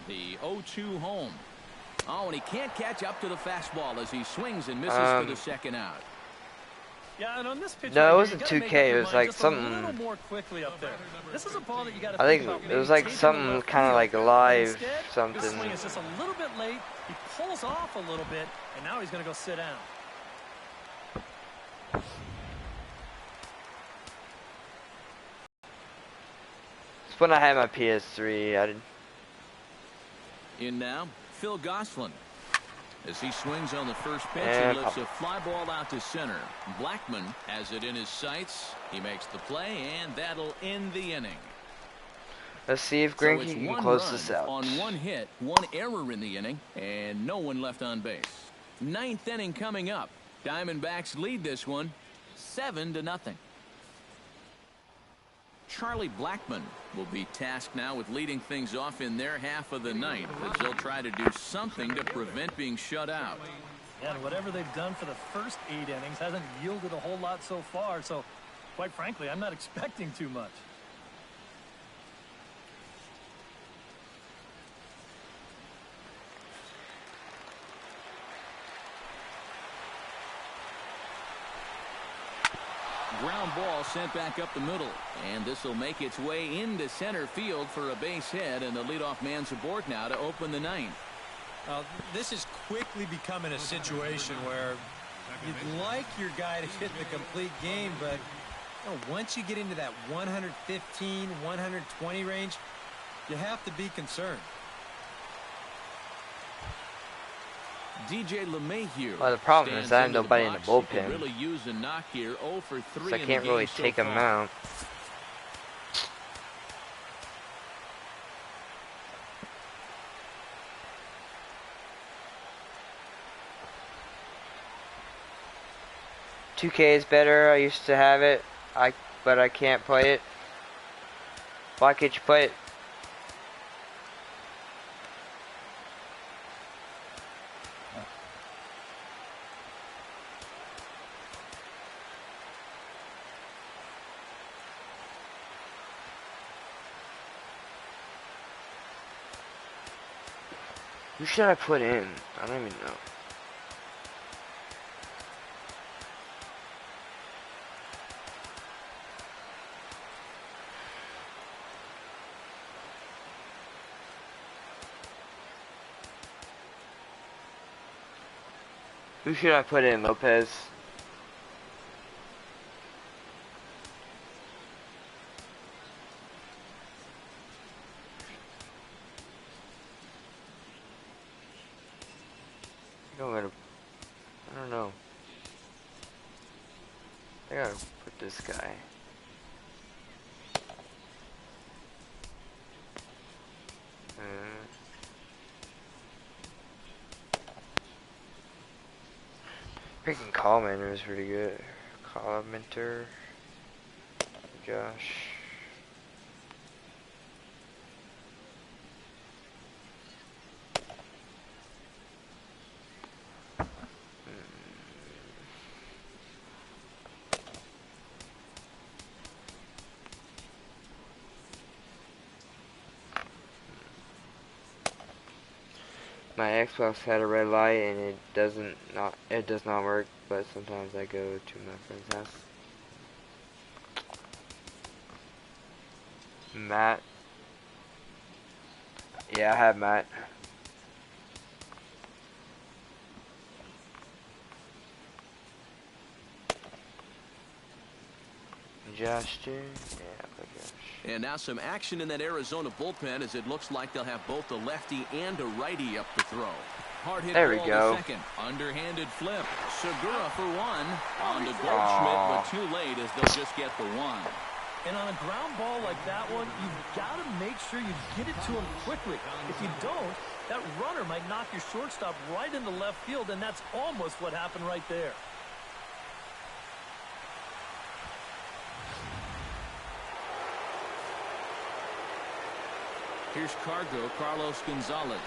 The 0-2 home. Oh, and he can't catch up to the fastball as he swings and misses for the second out. Yeah, and on this pitch No, it right wasn't here, you 2K, gotta make it up was your like mind just something. a little more quickly up there. This is a ball that you got to I think about it was maybe like taking something left kind of field. like But live instead, something. This swing is just a little bit late. He pulls off a little bit, and now he's going to go sit down. It's when I had my PS3. I didn't. In now, Phil Gosselin. As he swings on the first pitch, And he lifts a fly ball out to center. Blackman has it in his sights. He makes the play, and that'll end the inning. Let's see if Greinke can close this out. On one hit, one error in the inning, and no one left on base. Ninth inning coming up. Diamondbacks lead this one 7-0. Charlie Blackman will be tasked now with leading things off in their half of the ninth, as they'll try to do something to prevent being shut out. Yeah, and whatever they've done for the first 8 innings hasn't yielded a whole lot so far, so quite frankly, I'm not expecting too much. Ground ball sent back up the middle, and this will make its way into center field for a base hit, and the leadoff man's aboard now to open the ninth. This is quickly becoming a situation where you'd like your guy to hit the complete game, but once you get into that 115, 120 range, you have to be concerned. DJ LeMahieu. Well, the problem is I have nobody in the bullpen. Really use a knock here, 0 for 3 So I can't really take him out. $2K is better. I used to have it, but I can't play it. Why can't you play it? Who should I put in? I don't even know. Who should I put in? Lopez? I don't know. I gotta put this guy. Picking Callmentor is pretty good. Callmentor. Josh. My Xbox had a red light and it does not work, but sometimes I go to my friend's house. Matt. Yeah, I have Matt. Josh too? Yeah, Josh. And now some action in that Arizona bullpen, as it looks like they'll have both a lefty and a righty up to throw. Hard hit there we ball go. To second. Underhanded flip. Segura for one. On to Goldschmidt, but too late as they'll just get the one. And on a ground ball like that one, you've got to make sure you get it to him quickly. If you don't, that runner might knock your shortstop right into left field, and that's almost what happened right there. Here's Carlos Gonzalez,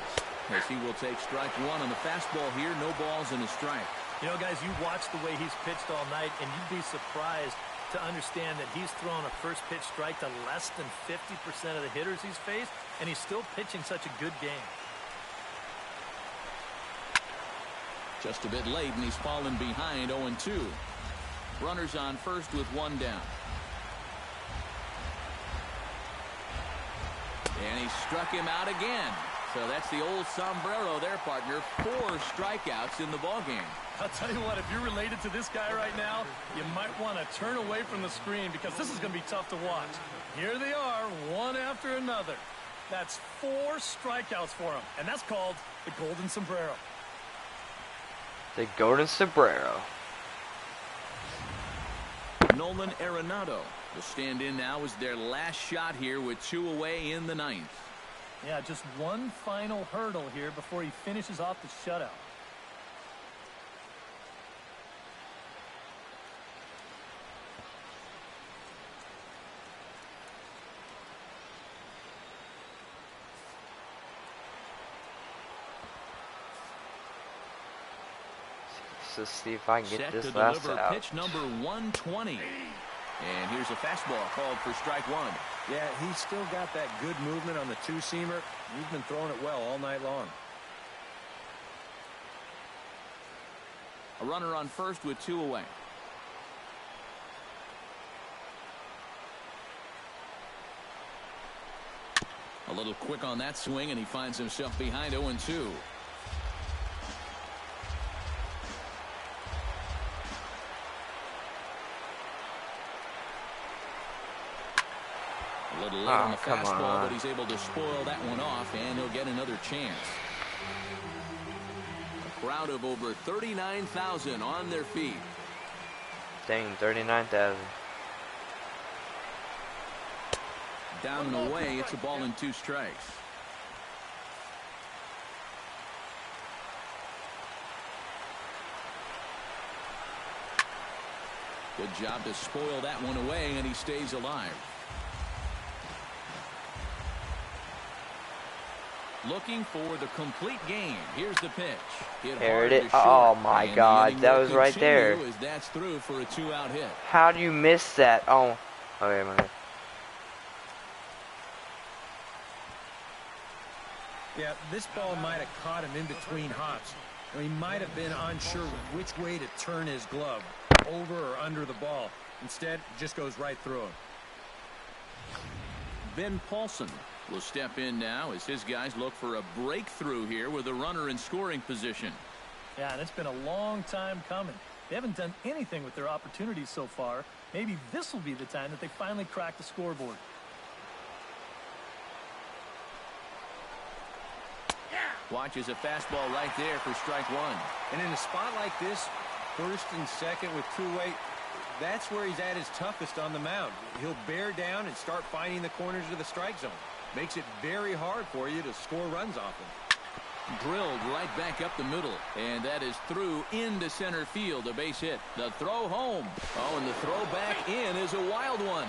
as he will take strike one on the fastball here. No balls and a strike. You know, guys, you watch the way he's pitched all night, and you'd be surprised to understand that he's thrown a first pitch strike to less than 50% of the hitters he's faced, and he's still pitching such a good game. Just a bit late, and he's fallen behind 0-2. Runners on first with one down. And he struck him out again. So that's the old sombrero there, partner. 4 strikeouts in the ballgame. I'll tell you what, if you're related to this guy right now, you might want to turn away from the screen because this is going to be tough to watch. Here they are, one after another. That's 4 strikeouts for him, and that's called the golden sombrero. The golden sombrero. Nolan Arenado will stand in now as their last shot here with 2 away in the 9th. Yeah, just one final hurdle here before he finishes off the shutout. Let's see if I can get this to last deliver out. Pitch number 120. And here's a fastball called for strike 1. Yeah, he's still got that good movement on the 2-seamer. He's been throwing it well all night long. A runner on first with 2 away. A little quick on that swing, and he finds himself behind 0-2. A little late on the fastball, but he's able to spoil that one off, and he'll get another chance. A crowd of over 39,000 on their feet. Dang, 39,000. Down and away, it's a ball and 2 strikes. Good job to spoil that one away, and he stays alive. Looking for the complete game. Here's the pitch. There it is. Oh my God, that was right there. As that's through for a 2-out hit. How do you miss that? Oh, okay, my God. Yeah, this ball might have caught him in between hops. He might have been unsure which way to turn his glove, over or under the ball. Instead, it just goes right through him. Ben Paulson will step in now as his guys look for a breakthrough here with a runner in scoring position. Yeah, and it's been a long time coming. They haven't done anything with their opportunities so far. Maybe this will be the time that they finally crack the scoreboard. Watches a fastball right there for strike 1. And in a spot like this, first and second with 2 away, that's where he's at his toughest on the mound. He'll bear down and start finding the corners of the strike zone. Makes it very hard for you to score runs off him. Drilled right back up the middle, and that is through into center field, a base hit. The throw home. Oh, and the throw back in is a wild one.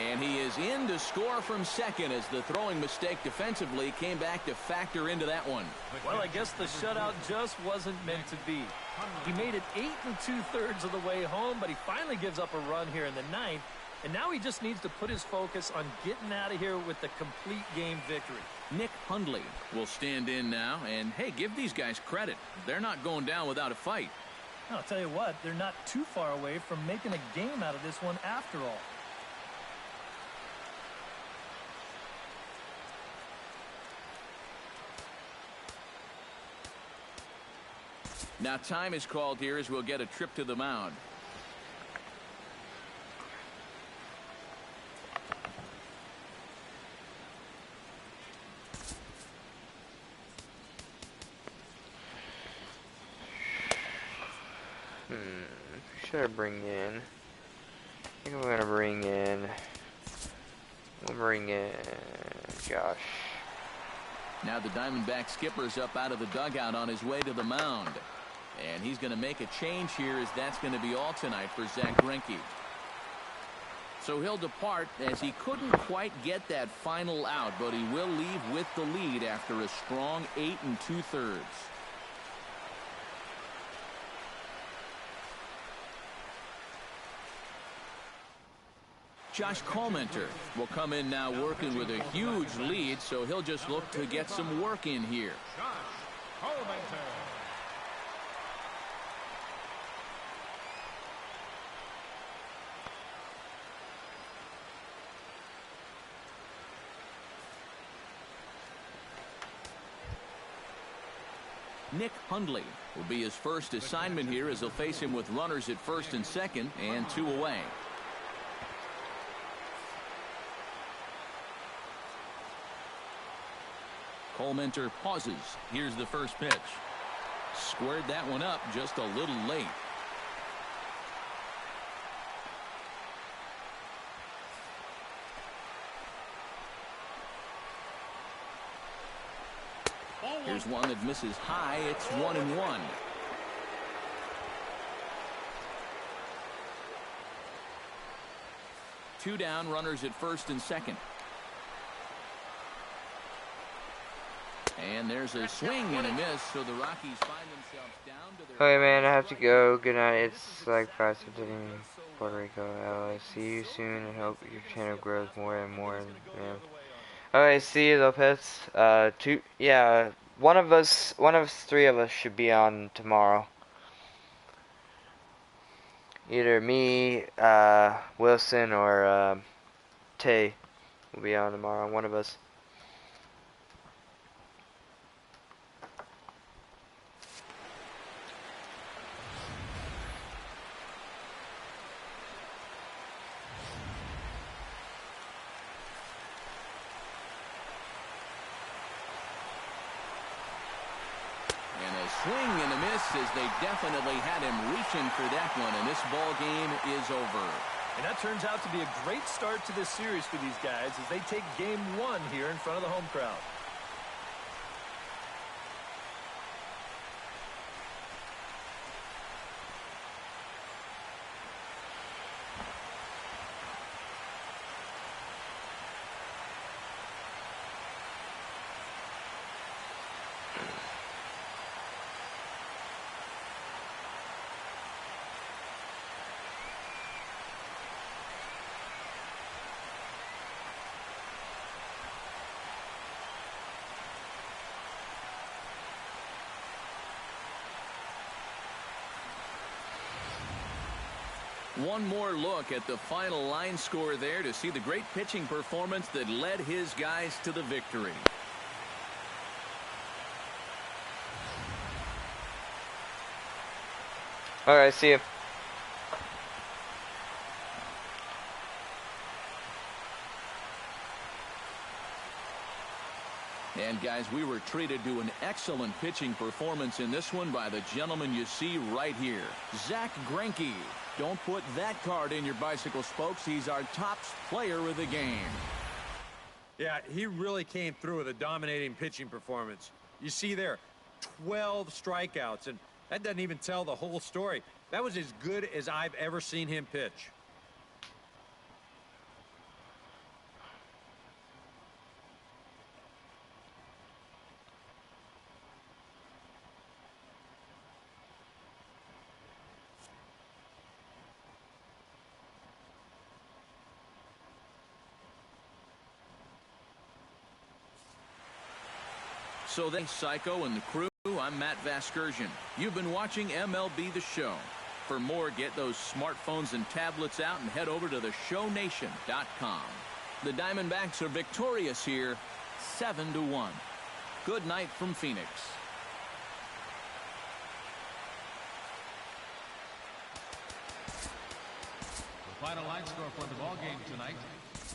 And he is in to score from second as the throwing mistake defensively came back to factor into that one. Well, I guess the shutout just wasn't meant to be. He made it 8 2/3 of the way home, but he finally gives up a run here in the 9th. And now he just needs to put his focus on getting out of here with the complete game victory. Nick Hundley will stand in now, and hey, give these guys credit. They're not going down without a fight. I'll tell you what, they're not too far away from making a game out of this one after all. Now time is called here as we'll get a trip to the mound. Should I bring in? I think I'm gonna bring in. We'll bring in Josh. Now the Diamondback skipper's up out of the dugout on his way to the mound. And he's going to make a change here as that's going to be all tonight for Zach Greinke. So he'll depart as he couldn't quite get that final out, but he will leave with the lead after a strong 8 2/3. Josh Colmenter will come in now working with a huge lead, so he'll just look to get some work in here. Josh Colmenter. Nick Hundley will be his first assignment here as they'll face him with runners at first and second and 2 away. Colementor pauses. Here's the first pitch. Squared that one up just a little late. Here's one that misses high. It's 1-1. Two down, runners at first and second. And there's a swing and a miss, so the Rockies find themselves down to their... Okay, man, I have to go. Good night. It's like 5:15 in Puerto Rico. I'll see you soon and hope your channel grows more and more, man. Alright, see you, Lopez. One of three of us should be on tomorrow. Either me, Wilson, or Tay will be on tomorrow. One of us. Swing and a miss as they definitely had him reaching for that one, and this ball game is over. And that turns out to be a great start to this series for these guys as they take game 1 here in front of the home crowd. One more look at the final line score there to see the great pitching performance that led his guys to the victory. All right, see you. And guys, we were treated to an excellent pitching performance in this one by the gentleman you see right here, Zach Greinke. Don't put that card in your bicycle spokes. He's our top player of the game. Yeah, he really came through with a dominating pitching performance. You see there, 12 strikeouts, and that doesn't even tell the whole story. That was as good as I've ever seen him pitch. So thanks, Psycho and the crew. I'm Matt Vasgersian. You've been watching MLB The Show. For more, get those smartphones and tablets out and head over to theshownation.com. The Diamondbacks are victorious here, 7-1. Good night from Phoenix. The final line score for the ball game tonight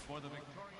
for the victorious